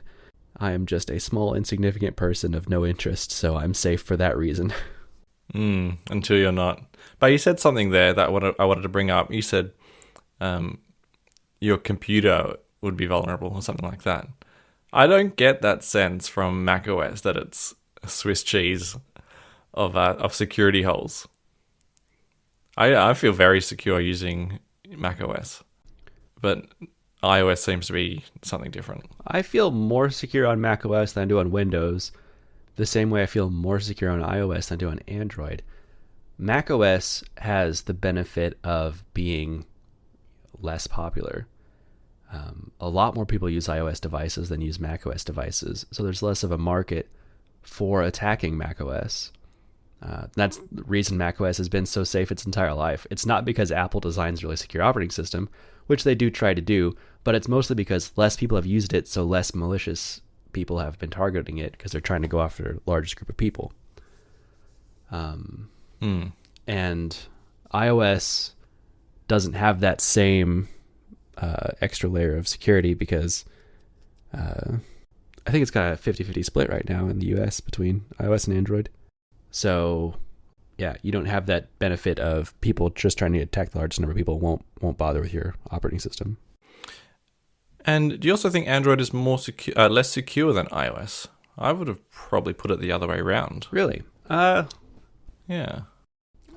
I am just a small, insignificant person of no interest, so I'm safe for that reason. Until you're not. But you said something there that I wanted to bring up. You said your computer would be vulnerable or something like that. I don't get that sense from macOS that it's a Swiss cheese of security holes. I feel very secure using macOS, but iOS seems to be something different. I feel more secure on macOS than I do on Windows, the same way I feel more secure on iOS than I do on Android. macOS has the benefit of being less popular. A lot more people use iOS devices than use macOS devices, so there's less of a market for attacking macOS. That's the reason macOS has been so safe its entire life. It's not because Apple designs a really secure operating system, which they do try to do, but it's mostly because less people have used it, so less malicious people have been targeting it because they're trying to go after the largest group of people. And iOS doesn't have that same extra layer of security because I think it's got a 50-50 split right now in the US between iOS and Android. So yeah, you don't have that benefit of people just trying to attack the largest number of people won't bother with your operating system. And do you also think Android is more less secure than iOS? I would have probably put it the other way around. Really? Yeah.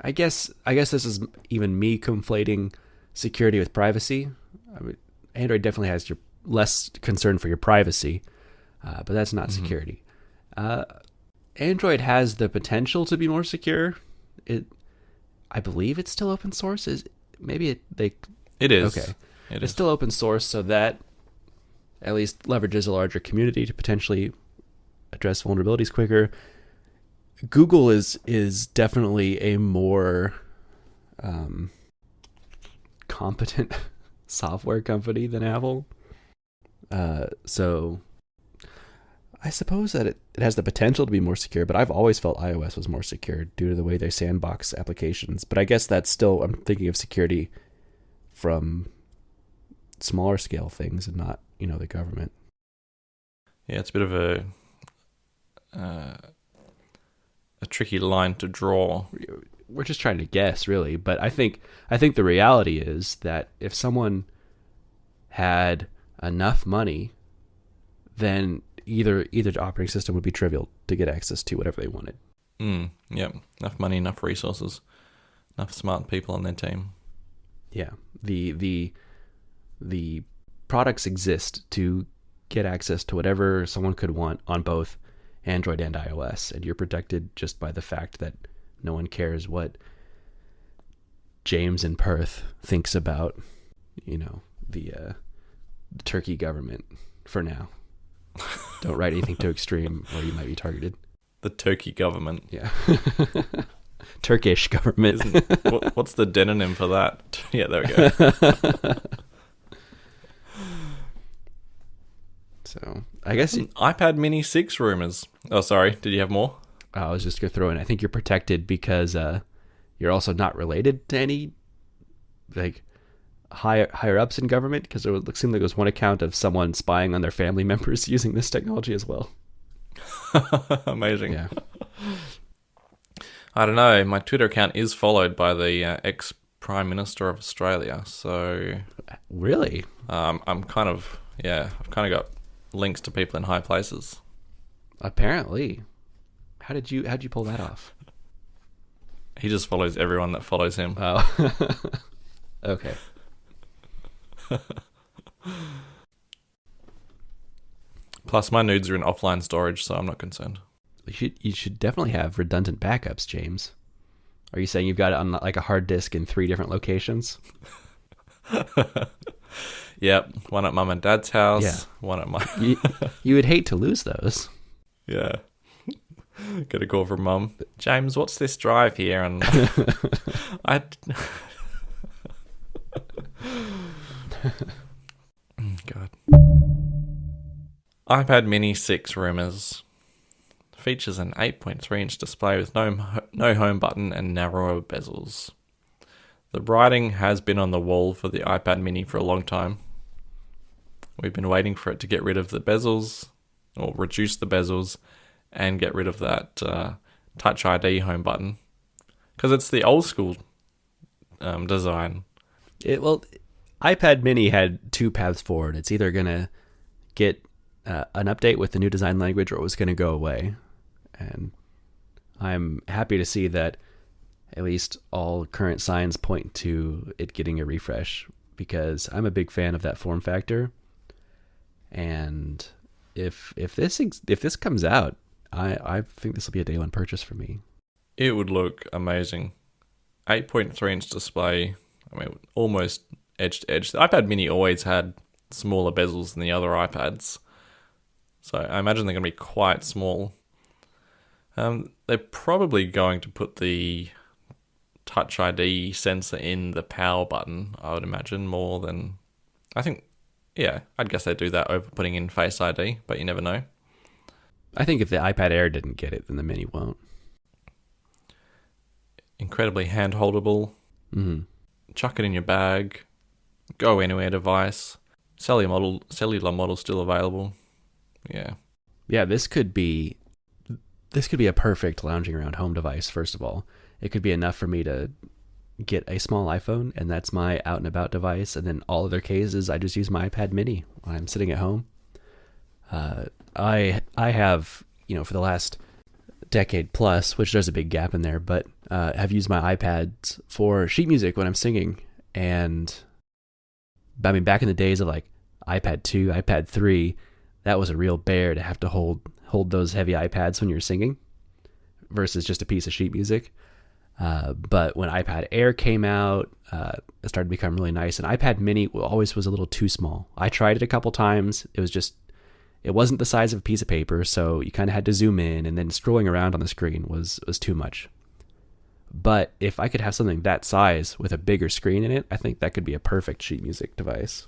I guess this is even me conflating security with privacy. I mean, Android definitely has your less concern for your privacy, but that's not security. Android has the potential to be more secure. I believe it's still open source. It is. Okay. It's still open source, so that at least leverages a larger community to potentially address vulnerabilities quicker. Google is definitely a more competent software company than Apple. So I suppose that it has the potential to be more secure, but I've always felt iOS was more secure due to the way they sandbox applications. But I guess that's still, I'm thinking of security from smaller scale things and not, the government. Yeah, it's a bit of a tricky line to draw. We're just trying to guess, really. But I think the reality is that if someone had enough money, then either operating system would be trivial to get access to whatever they wanted. Yep. Enough money, enough resources, enough smart people on their team. Yeah. The products exist to get access to whatever someone could want on both Android and iOS, and you're protected just by the fact that no one cares what James in Perth thinks about, the Turkey government for now. Don't write anything too extreme or you might be targeted. The Turkey government. Yeah. Turkish government. What's the demonym for that? Yeah, there we go. So, I guess... iPad Mini 6 rumors. Oh, sorry. Did you have more? I was just going to throw in, I think you're protected because you're also not related to any higher ups in government, because it seemed like there was one account of someone spying on their family members using this technology as well. Amazing. Yeah. I don't know. My Twitter account is followed by the ex-Prime Minister of Australia, so... Really? I've kind of got links to people in high places. Apparently. How'd you pull that off? He just follows everyone that follows him. Oh. Okay. Plus, my nudes are in offline storage, so I'm not concerned. You should definitely have redundant backups, James. Are you saying you've got it on like a hard disk in 3 different locations? Yep, one at mum and dad's house. Yeah. One at my. You would hate to lose those. Yeah. Get a call from mum. James, what's this drive here? And God. iPad Mini 6 rumors. Features an 8.3-inch display with no home button and narrower bezels. The writing has been on the wall for the iPad Mini for a long time. We've been waiting for it to get rid of the bezels, or reduce the bezels, and get rid of that Touch ID home button. Because it's the old school design. iPad Mini had 2 paths forward. It's either going to get an update with the new design language, or it was going to go away. And I'm happy to see that at least all current signs point to it getting a refresh, because I'm a big fan of that form factor. And if this comes out, I think this will be a day one purchase for me. It would look amazing. 8.3-inch display. I mean, almost edge to edge. The iPad Mini always had smaller bezels than the other iPads, so I imagine they're going to be quite small. They're probably going to put the Touch ID sensor in the power button, I would imagine, more than... I think, yeah, I'd guess they'd do that over putting in Face ID, but you never know. I think if the iPad Air didn't get it, then the Mini won't. Incredibly hand-holdable. Mm-hmm. Chuck it in your bag. Go anywhere device. Cellular model still available. Yeah. Yeah, this could be a perfect lounging around home device, first of all. It could be enough for me to get a small iPhone, and that's my out and about device. And then all other cases, I just use my iPad Mini when I'm sitting at home. I have, for the last decade plus, which there's a big gap in there, but have used my iPads for sheet music when I'm singing. And I mean, back in the days of like iPad 2, iPad 3, that was a real bear to have to hold those heavy iPads when you're singing versus just a piece of sheet music. But when iPad Air came out, it started to become really nice. And iPad Mini always was a little too small. I tried it a couple times. It wasn't the size of a piece of paper, so you kind of had to zoom in, and then scrolling around on the screen was too much. But if I could have something that size with a bigger screen in it, I think that could be a perfect sheet music device.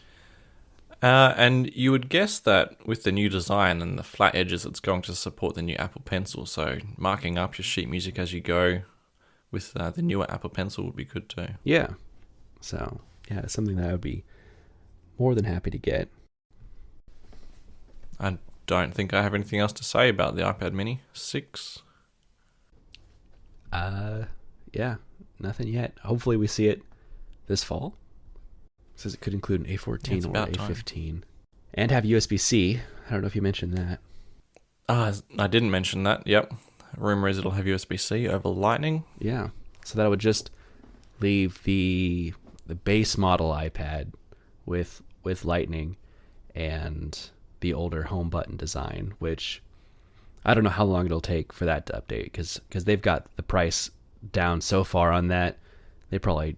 And you would guess that with the new design and the flat edges, it's going to support the new Apple Pencil. So marking up your sheet music as you go with the newer Apple Pencil would be good too. Yeah. So, yeah, it's something that I would be more than happy to get. I don't think I have anything else to say about the iPad Mini 6. Yeah, nothing yet. Hopefully we see it this fall. It says it could include an A14 or A15. And have USB-C. I don't know if you mentioned that. I didn't mention that. Yep. Rumor is it'll have USB-C over Lightning. Yeah. So that would just leave the base model iPad with Lightning and the older home button design, which I don't know how long it'll take for that to update because they've got the price down so far on that. They probably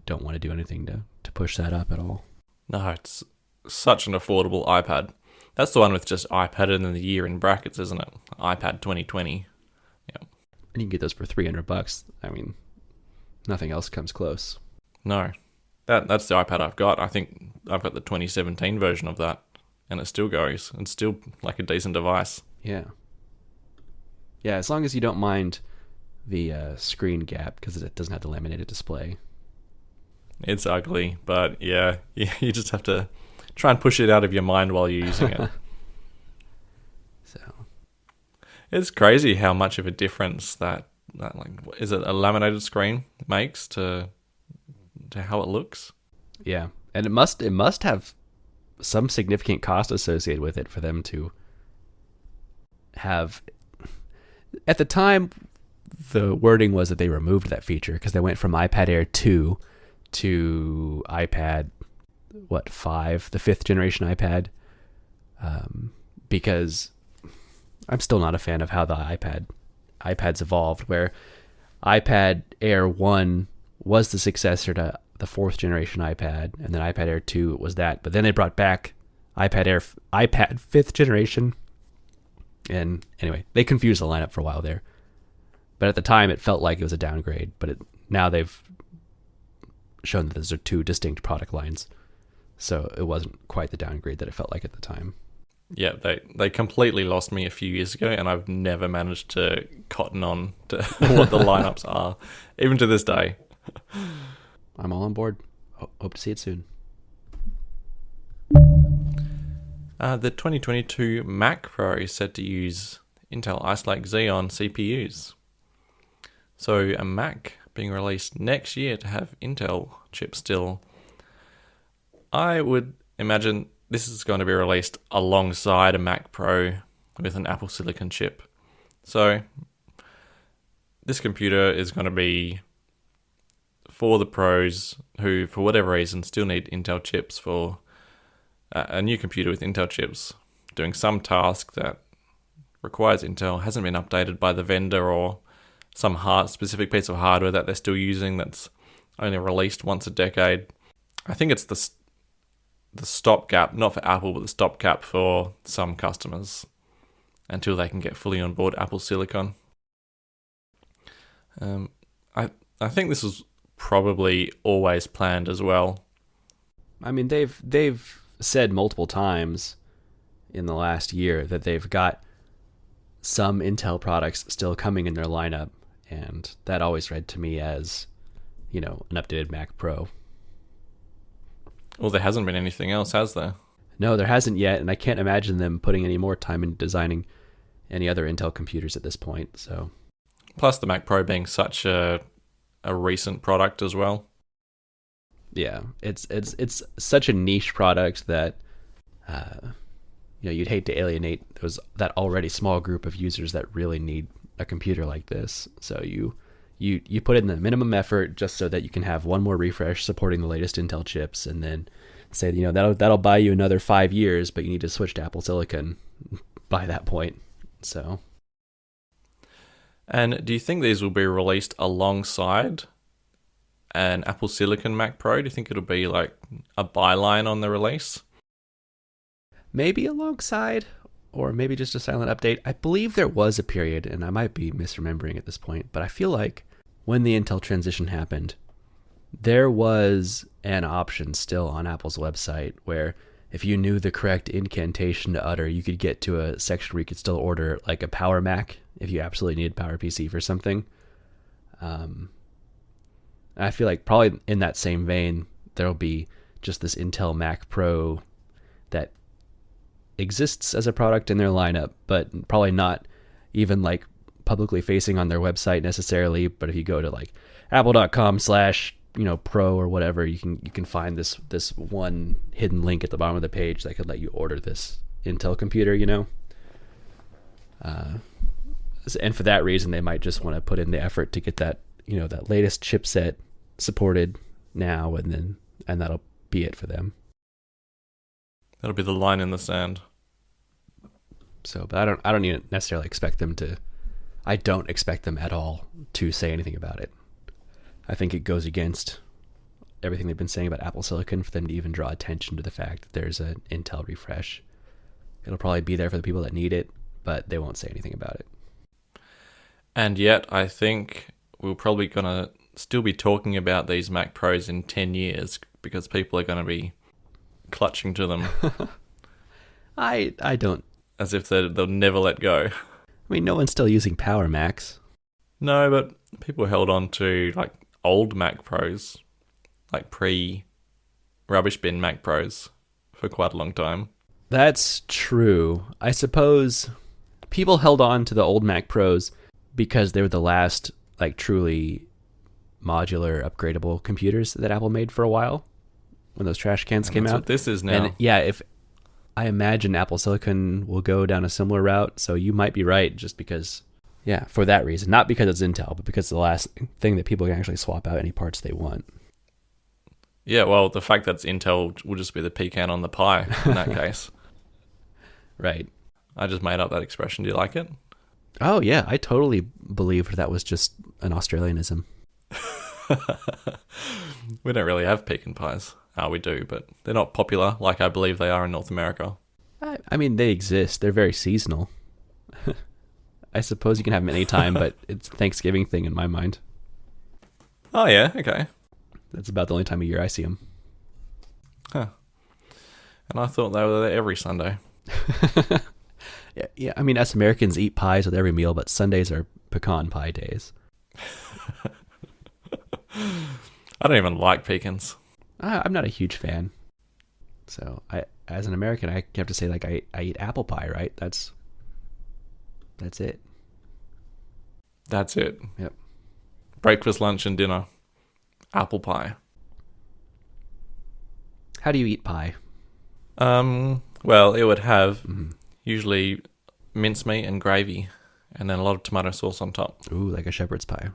don't want to do anything to push that up at all. No, it's such an affordable iPad. That's the one with just iPad and then the year in brackets, isn't it? iPad 2020. Yeah. And you can get those for $300. I mean, nothing else comes close. No. That's the iPad I've got. I think I've got the 2017 version of that, and it still goes. It's still like a decent device. Yeah. Yeah, as long as you don't mind the screen gap because it doesn't have the laminated display. It's ugly, but yeah, you just have to try and push it out of your mind while you're using it. So it's crazy how much of a difference that like, is it a laminated screen makes to how it looks. Yeah, and it must have some significant cost associated with it for them to have. At the time, the wording was that they removed that feature because they went from iPad Air 2 to iPad 5, the 5th generation iPad, because I'm still not a fan of how the iPads evolved, where iPad Air 1 was the successor to the 4th generation iPad, and then iPad Air 2 was that, but then they brought back iPad 5th generation, and anyway, they confused the lineup for a while there. But at the time, it felt like it was a downgrade, but now they've shown that those are two distinct product lines, so it wasn't quite the downgrade that it felt like at the time. Yeah, they completely lost me a few years ago, and I've never managed to cotton on to what the lineups are, even to this day. I'm all on board. Hope to see it soon. The 2022 Mac Pro is set to use Intel Ice Lake Xeon CPUs. So a Mac being released next year to have Intel chips still. I would imagine this is going to be released alongside a Mac Pro with an Apple Silicon chip. So this computer is going to be for the pros who, for whatever reason, still need Intel chips for a new computer with Intel chips doing some task that requires Intel, hasn't been updated by the vendor, or some specific piece of hardware that they're still using that's only released once a decade. I think it's the stopgap, not for Apple, but the stopgap for some customers until they can get fully on board Apple Silicon. I think this was probably always planned as well. I mean, they've said multiple times in the last year that they've got some Intel products still coming in their lineup, and that always read to me as, an updated Mac Pro. Well, there hasn't been anything else, has there? No, there hasn't yet, and I can't imagine them putting any more time into designing any other Intel computers at this point. So, plus the Mac Pro being such a recent product as well. Yeah, it's such a niche product that you'd hate to alienate that already small group of users that really need a computer like this. So you put in the minimum effort just so that you can have one more refresh supporting the latest Intel chips, and then say that'll buy you another 5 years, but you need to switch to Apple Silicon by that point. So, and do you think these will be released alongside an Apple Silicon Mac Pro? Do you think it'll be like a byline on the release? Maybe alongside, or maybe just a silent update. I believe there was a period, and I might be misremembering at this point, but I feel like when the Intel transition happened, there was an option still on Apple's website where if you knew the correct incantation to utter, you could get to a section where you could still order like a Power Mac if you absolutely needed Power PC for something. I feel like probably in that same vein, there'll be just this Intel Mac Pro that exists as a product in their lineup, but probably not even like publicly facing on their website necessarily. But if you go to like apple.com/pro or whatever, you can find this one hidden link at the bottom of the page that could let you order this Intel computer, and for that reason, they might just want to put in the effort to get that, that latest chipset supported now, and that'll be it for them. That'll be the line in the sand. So, but I don't even necessarily expect them to. I don't expect them at all to say anything about it. I think it goes against everything they've been saying about Apple Silicon for them to even draw attention to the fact that there's an Intel refresh. It'll probably be there for the people that need it, but they won't say anything about it. And yet, I think we're probably going to still be talking about these Mac Pros in 10 years because people are going to be clutching to them. I don't. As if they'll never let go. I mean, no one's still using Power Macs. No, but people held on to like old Mac Pros, like pre-rubbish bin Mac Pros for quite a long time. That's true. I suppose people held on to the old Mac Pros because they were the last like truly modular upgradable computers that Apple made for a while when those trash cans came out. That's what this is now. And yeah, if I imagine Apple Silicon will go down a similar route, so you might be right just because, yeah, for that reason. Not because it's Intel, but because it's the last thing that people can actually swap out any parts they want. Yeah, well, the fact that it's Intel will just be the pecan on the pie in that case. Right. I just made up that expression. Do you like it? Oh, yeah, I totally believed that was just an Australianism. We don't really have pecan pies. We do, but they're not popular like I believe they are in North America. I mean, they exist. They're very seasonal. I suppose you can have them any time, but it's a Thanksgiving thing in my mind. Oh, yeah, okay. That's about the only time of year I see them. Huh. And I thought they were there every Sunday. Yeah. I mean, us Americans eat pies with every meal, but Sundays are pecan pie days. I don't even like pecans. I'm not a huge fan. So as an American, I have to say, like, I eat apple pie, right? That's it. That's it. Yep. Breakfast, lunch, and dinner. Apple pie. How do you eat pie? Well, it would have usually mincemeat and gravy, and then a lot of tomato sauce on top. Ooh, like a shepherd's pie.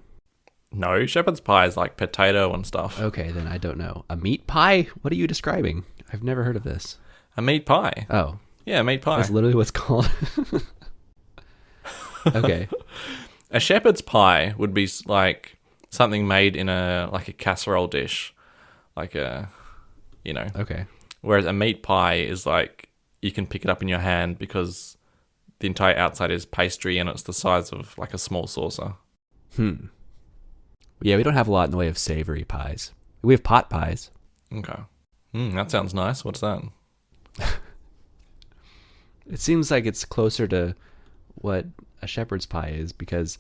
No, shepherd's pie is like potato and stuff. Okay, then I don't know. A meat pie? What are you describing? I've never heard of this. A meat pie. Oh. Yeah, meat pie. That's literally what's called. Okay. A shepherd's pie would be like something made in a casserole dish. Okay. Whereas a meat pie is like you can pick it up in your hand because the entire outside is pastry and it's the size of like a small saucer. Yeah, we don't have a lot in the way of savory pies. We have pot pies. Okay. That sounds nice. What's that? It seems like it's closer to what a shepherd's pie is because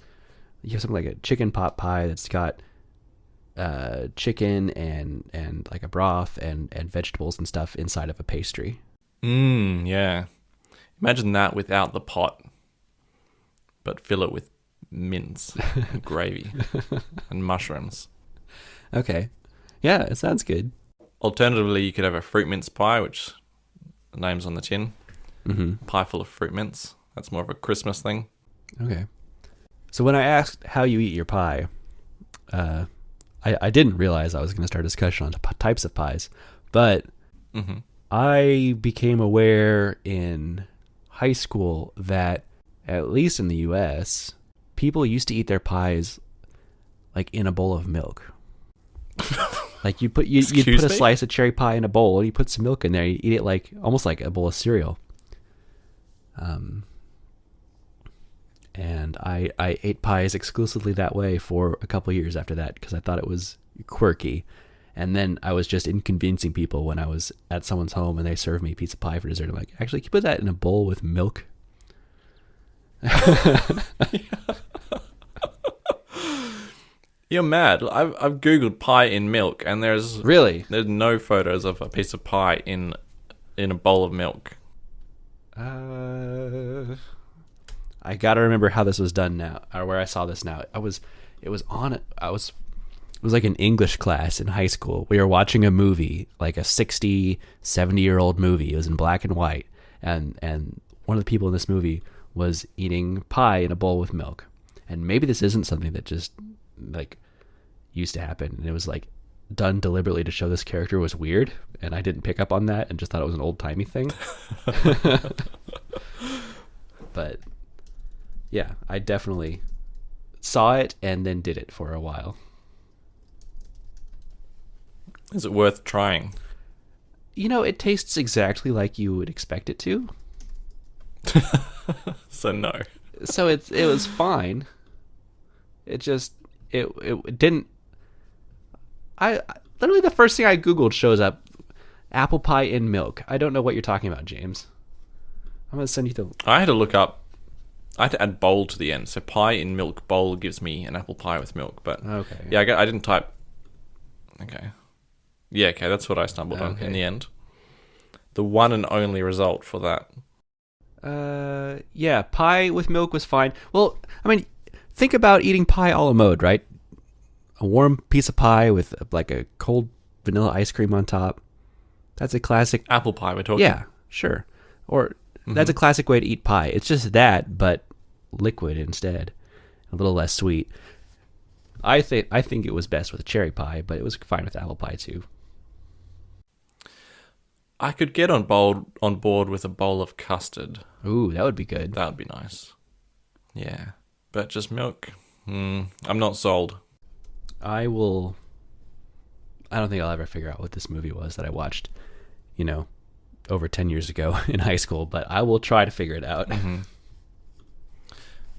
you have something like a chicken pot pie that's got chicken and like a broth and vegetables and stuff inside of a pastry. Yeah. Imagine that without the pot, but fill it with mince, and gravy, and mushrooms. Okay. Yeah, it sounds good. Alternatively, you could have a fruit mince pie, which the name's on the tin. Mm-hmm. Pie full of fruit mince. That's more of a Christmas thing. Okay. So when I asked how you eat your pie, I didn't realize I was going to start a discussion on types of pies, but I became aware in high school that, at least in the U.S., people used to eat their pies like in a bowl of milk. Like you put a slice of cherry pie in a bowl and you put some milk in there. You eat it like almost like a bowl of cereal. And I ate pies exclusively that way for a couple years after that because I thought it was quirky. And then I was just inconveniencing people when I was at someone's home and they served me pizza pie for dessert. I'm like, actually, can you put that in a bowl with milk? You're mad. I've googled pie in milk, and there's no photos of a piece of pie in a bowl of milk. I gotta remember how this was done now, or where I saw this now. It was like an English class in high school. We were watching a movie, like a 60, 70-year-old movie. It was in black and white, and one of the people in this movie was eating pie in a bowl with milk. And maybe this isn't something that just like used to happen, and it was like done deliberately to show this character was weird, and I didn't pick up on that and just thought it was an old-timey thing. But yeah, I definitely saw it and then did it for a while. Is it worth trying? You know, it tastes exactly like you would expect it to. So no. So it was fine. It just it didn't. I literally the first thing I googled shows up apple pie in milk. I don't know what you're talking about, James. I'm gonna send you the. I had to look up. I had to add bowl to the end. So pie in milk bowl gives me an apple pie with milk. But okay, yeah, I didn't type. Okay. Yeah, okay, that's what I stumbled on in the end. The one and only result for that. Yeah, pie with milk was fine. Well, I mean, think about eating pie a la mode, right? A warm piece of pie with like a cold vanilla ice cream on top. That's a classic. Apple pie, we're talking. Yeah, sure. Or that's a classic way to eat pie. It's just that, but liquid instead. A little less sweet. I think it was best with cherry pie, but it was fine with apple pie too. I could get on board with a bowl of custard. Ooh, that would be good. That would be nice. Yeah. But just milk? I'm not sold. I don't think I'll ever figure out what this movie was that I watched, over 10 years ago in high school, but I will try to figure it out. Mm-hmm.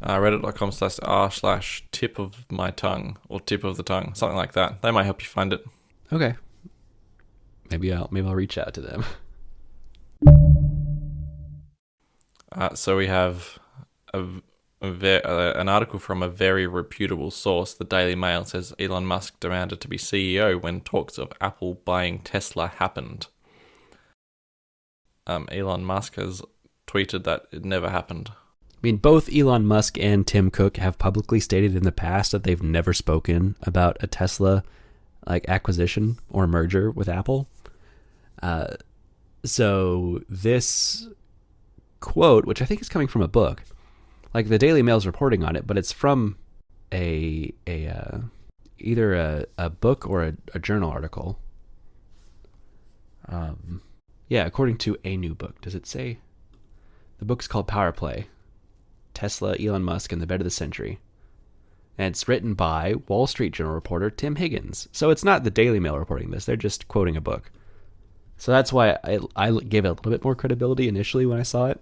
Reddit.com/r/tip of my tongue or tip of the tongue, something like that. They might help you find it. Okay. Maybe I'll reach out to them. So we have an article from a very reputable source. The Daily Mail says Elon Musk demanded to be CEO when talks of Apple buying Tesla happened. Elon Musk has tweeted that it never happened. I mean, both Elon Musk and Tim Cook have publicly stated in the past that they've never spoken about a Tesla acquisition or merger with Apple. So this quote, which I think is coming from a book, like the Daily Mail's reporting on it, but it's from either a book or a journal article. Yeah, according to a new book. Does it say? The book's called Power Play: Tesla, Elon Musk, and the Bet of the Century. And it's written by Wall Street Journal reporter Tim Higgins. So it's not the Daily Mail reporting this. They're just quoting a book. So that's why I gave it a little bit more credibility initially when I saw it.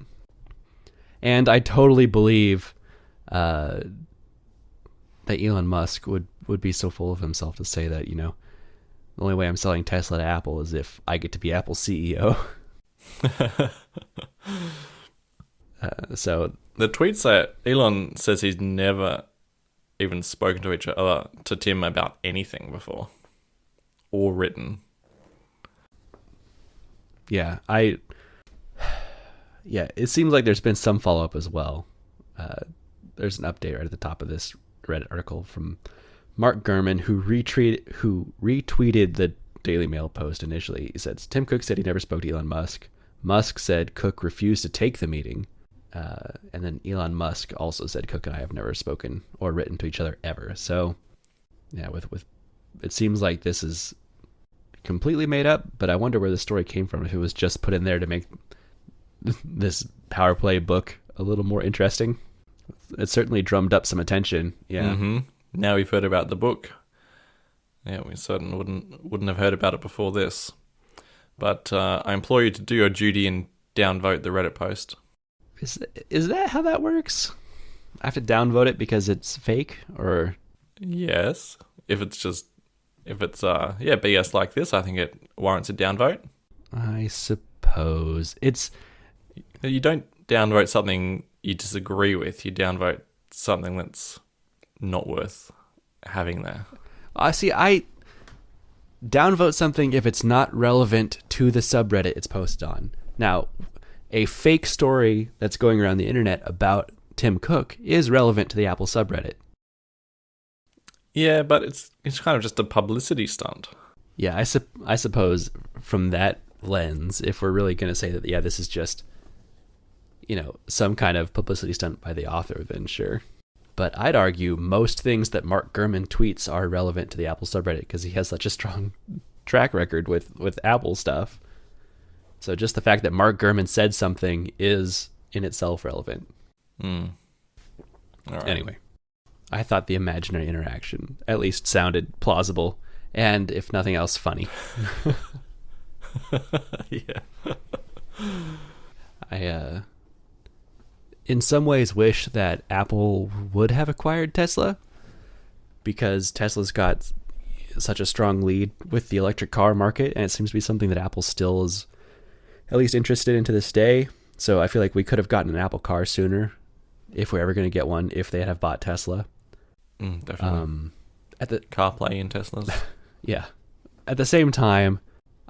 And I totally believe that Elon Musk would be so full of himself to say that, the only way I'm selling Tesla to Apple is if I get to be Apple's CEO. So the tweet say Elon says he's never even spoken to Tim about anything before or written. Yeah, it seems like there's been some follow-up as well. There's an update right at the top of this Reddit article from Mark Gurman, who retweeted the Daily Mail post initially. He says, Tim Cook said he never spoke to Elon Musk. Musk said Cook refused to take the meeting. And then Elon Musk also said Cook and I have never spoken or written to each other ever. So, yeah, with it seems like this is completely made up, but I wonder where the story came from, if it was just put in there to make this Power Play book a little more interesting. It certainly drummed up some attention. Yeah. Mm-hmm. Now we've heard about the book. Yeah, we certainly wouldn't have heard about it before this. But I implore you to do your duty and downvote the Reddit post. Is that how that works? I have to downvote it because it's fake, or? Yes, if it's just if it's BS like this, I think it warrants a downvote. I suppose it's. You don't downvote something you disagree with. You downvote something that's not worth having there. I see. I downvote something if it's not relevant to the subreddit it's posted on. Now, a fake story that's going around the internet about Tim Cook is relevant to the Apple subreddit. Yeah, but it's kind of just a publicity stunt. Yeah, I suppose from that lens, if we're really going to say that, this is just, some kind of publicity stunt by the author, then sure. But I'd argue most things that Mark Gurman tweets are relevant to the Apple subreddit because he has such a strong track record with Apple stuff. So just the fact that Mark Gurman said something is in itself relevant. All right. Anyway, I thought the imaginary interaction at least sounded plausible and, if nothing else, funny. Yeah. I in some ways wish that Apple would have acquired Tesla, because Tesla's got such a strong lead with the electric car market, and it seems to be something that Apple still is at least interested in to this day. So I feel like we could have gotten an Apple car sooner, if we're ever going to get one, if they had bought Tesla. Definitely. At the CarPlay in Teslas. Yeah. At the same time,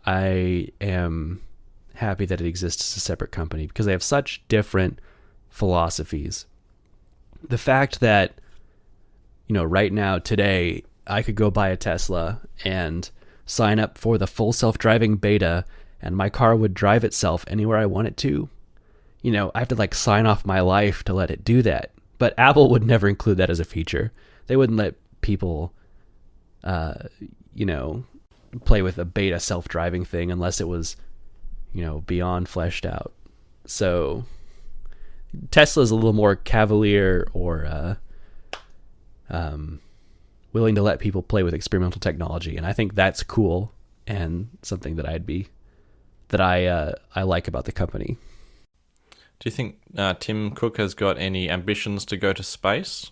I am happy that it exists as a separate company because they have such different philosophies. The fact that, right now, today, I could go buy a Tesla and sign up for the full self-driving beta, and my car would drive itself anywhere I want it to. I have to sign off my life to let it do that. But Apple would never include that as a feature. They wouldn't let people, play with a beta self-driving thing unless it was, beyond fleshed out. So Tesla's a little more cavalier or willing to let people play with experimental technology, and I think that's cool and something that I like about the company. Do you think Tim Cook has got any ambitions to go to space?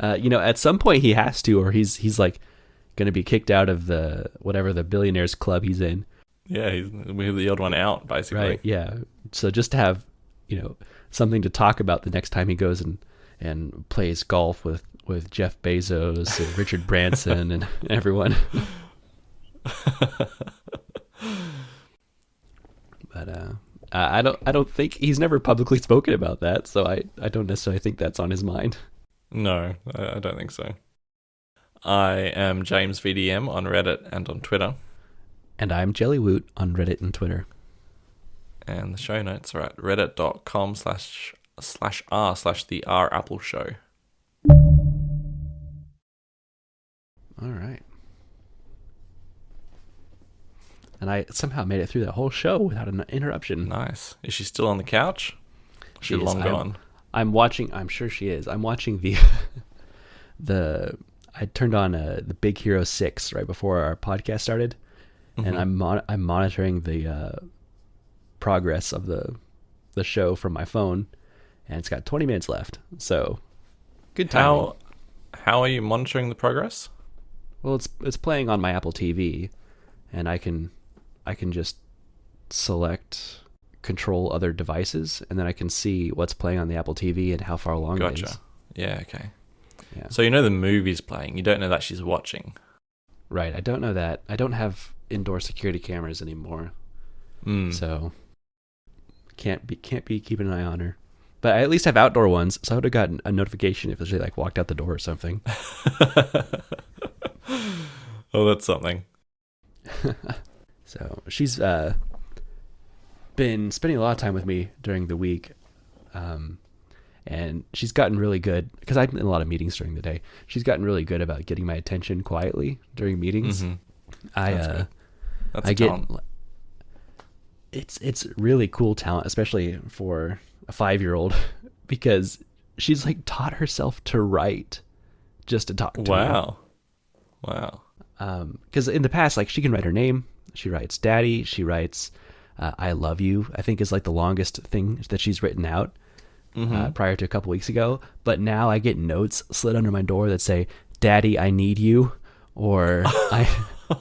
At some point he has to, or he's going to be kicked out of the billionaires club he's in. Yeah, we're the odd one out, basically. Right, yeah. So just to have, something to talk about the next time he goes and plays golf with Jeff Bezos and Richard Branson and everyone. But I don't think he's never publicly spoken about that, so I don't necessarily think that's on his mind. No, I don't think so. I am James VDM on Reddit and on Twitter. And I'm Jellywoot on Reddit and Twitter. And the show notes are at reddit.com/r/the R Apple Show. All right. And I somehow made it through that whole show without an interruption. Nice. Is she still on the couch? She's long gone. I'm watching. I'm sure she is. I'm watching the. I turned on the Big Hero 6 right before our podcast started, and I'm monitoring the progress of the show from my phone, and it's got 20 minutes left. So, good timing. How are you monitoring the progress? Well, it's playing on my Apple TV, and I can just select control other devices, and then I can see what's playing on the Apple TV and how far along it is. Gotcha. Yeah, okay. Yeah. So the movie's playing. You don't know that she's watching. Right. I don't know that. I don't have indoor security cameras anymore. So can't be keeping an eye on her. But I at least have outdoor ones, so I would have gotten a notification if she walked out the door or something. Oh, that's something. So she's been spending a lot of time with me during the week, and she's gotten really good because I've been in a lot of meetings during the day. She's gotten really good about getting my attention quietly during meetings. That's I get it's really cool talent, especially for a 5-year-old, because she's taught herself to write just to talk to me. Wow. Because in the past, she can write her name. She writes daddy. She writes I love you, I think is the longest thing that she's written out prior to a couple weeks ago. But now I get notes slid under my door that say, "Daddy, I need you," or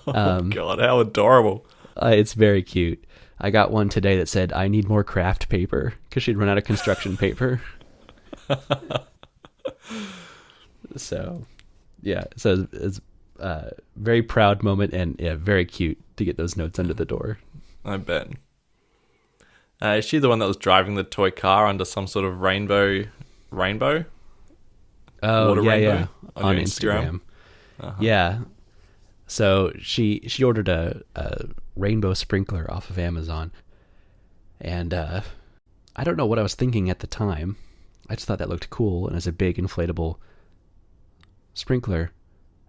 Oh God, how adorable! it's very cute. I got one today that said, "I need more craft paper," because she'd run out of construction paper. So, yeah, so it's a very proud moment, and yeah, very cute to get those notes under the door. I bet. Is she the one that was driving the toy car under some sort of rainbow? Oh, Water yeah, rainbow yeah, on your Instagram. Uh-huh. Yeah. So she ordered a rainbow sprinkler off of Amazon, and I don't know what I was thinking at the time. I just thought that looked cool, and as a big inflatable sprinkler,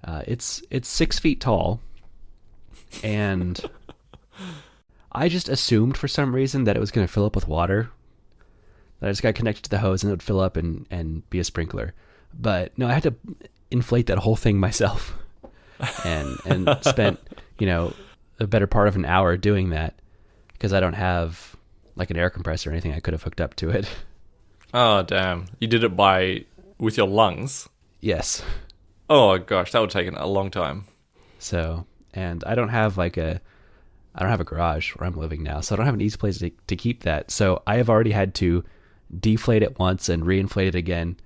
it's 6 feet tall, and I just assumed for some reason that it was going to fill up with water. That I just got connected to the hose and it would fill up and be a sprinkler. But no, I had to inflate that whole thing myself, and spent a better part of an hour doing that because I don't have like an air compressor or anything I could have hooked up to it. Oh damn! You did it with your lungs. Yes. Oh gosh, that would have taken a long time. So, and I don't have a garage where I'm living now, so I don't have an easy place to keep that. So I have already had to deflate it once and reinflate it again,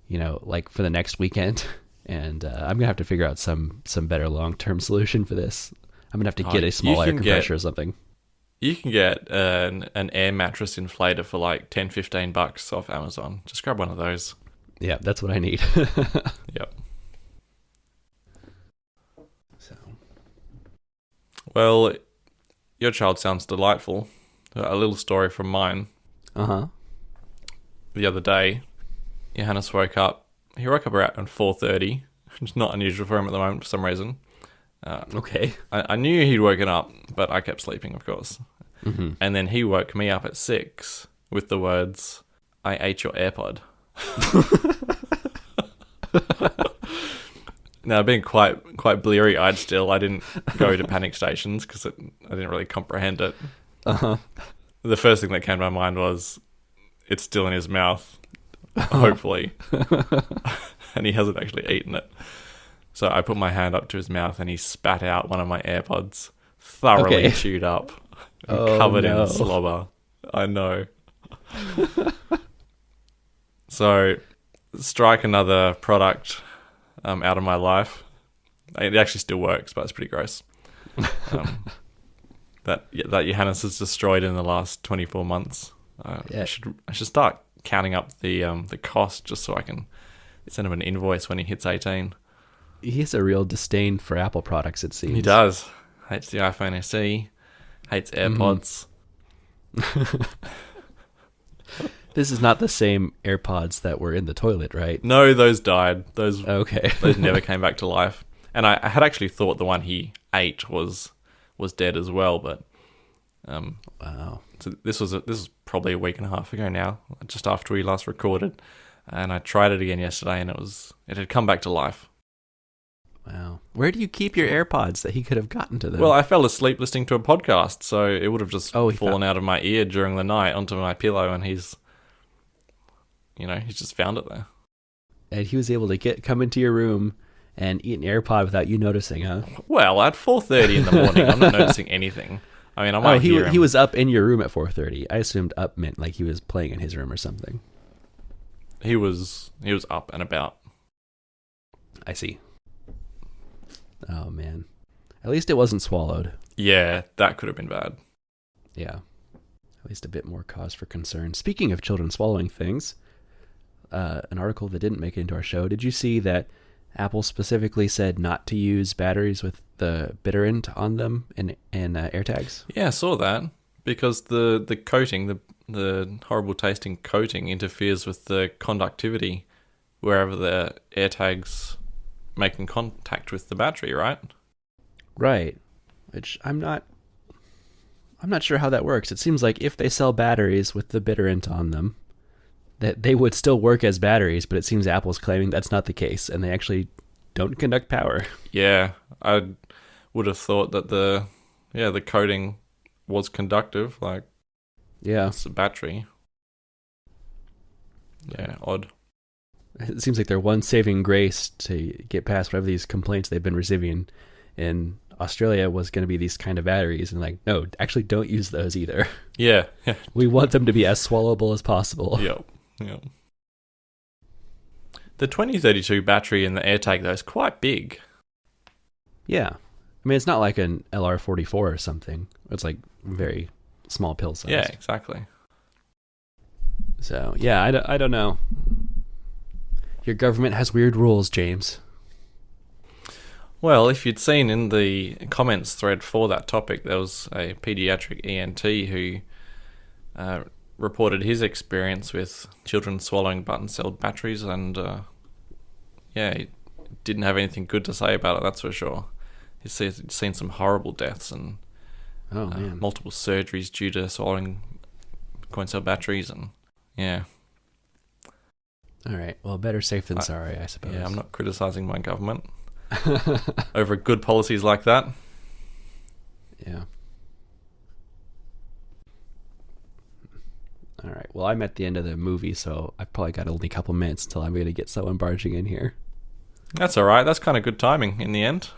like for the next weekend. And I'm gonna have to figure out some better long-term solution for this. I'm gonna have to get a small air compressor or something. You can get an air mattress inflator for like $10-15 off Amazon. Just grab one of those. Yeah, that's what I need. Yep. So, well, your child sounds delightful. A little story from mine. Uh-huh. The other day, Johannes woke up. He woke up around 4:30, which is not unusual for him at the moment for some reason. Okay. I knew he'd woken up, but I kept sleeping, of course. Mm-hmm. And then he woke me up at 6 with the words, "I ate your AirPod." Now, being quite bleary-eyed still, I didn't go to panic stations because I didn't really comprehend it. Uh-huh. The first thing that came to my mind was, it's still in his mouth, hopefully. And he hasn't actually eaten it. So I put my hand up to his mouth and he spat out one of my AirPods, thoroughly chewed up, covered in slobber. I know. So, strike another product out of my life. It actually still works, but it's pretty gross. That Johannes has destroyed in the last 24 months. I should start counting up the cost just so I can send him an invoice when he hits 18. He has a real disdain for Apple products, it seems. He does. Hates the iPhone SE. Hates AirPods. This is not the same AirPods that were in the toilet, right? No, those died. Those never came back to life. And I had actually thought the one he ate was dead as well, but wow. So this was probably a week and a half ago now, just after we last recorded, and I tried it again yesterday, and it had come back to life. Wow. Where do you keep your AirPods that he could have gotten to them? Well, I fell asleep listening to a podcast, so it would have just fallen out of my ear during the night onto my pillow, and he's just found it there. And he was able to come into your room and eat an AirPod without you noticing, huh? Well, at 4:30 in the morning, I'm not noticing anything. I mean, I might hear him. He was up in your room at 4:30. I assumed up meant like he was playing in his room or something. He was up and about. I see. Oh, man. At least it wasn't swallowed. Yeah, that could have been bad. Yeah. At least a bit more cause for concern. Speaking of children swallowing things, an article that didn't make it into our show, did you see that Apple specifically said not to use batteries with the bitterant on them in AirTags? Yeah, I saw that. Because the coating, the horrible tasting coating interferes with the conductivity wherever the AirTags making contact with the battery, right? Right. Which I'm not sure how that works. It seems like if they sell batteries with the bitterant on them, that they would still work as batteries, but it seems Apple's claiming that's not the case, and they actually don't conduct power. Yeah, I would have thought that the coating was conductive, yeah, it's a battery. Yeah, odd. It seems like their one saving grace to get past whatever these complaints they've been receiving in Australia was going to be these kind of batteries. And like, no, actually don't use those either. Yeah. We want them to be as swallowable as possible. Yep. The 2032 battery in the AirTag, though, is quite big. Yeah. I mean, it's not like an LR44 or something. It's like very small pill size. Yeah, exactly. So, yeah, I don't know. Your government has weird rules, James. Well, if you'd seen in the comments thread for that topic, there was a pediatric ENT who reported his experience with children swallowing button-celled batteries, and he didn't have anything good to say about it, that's for sure. He's seen some horrible deaths and multiple surgeries due to swallowing coin cell batteries, and yeah. All right, well, better safe than sorry, I suppose. Yeah, I'm not criticising my government over good policies like that. Yeah. All right. Well, I'm at the end of the movie, so I've probably got only a couple minutes until I'm going to get someone barging in here. That's all right. That's kind of good timing in the end.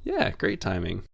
Yeah, great timing.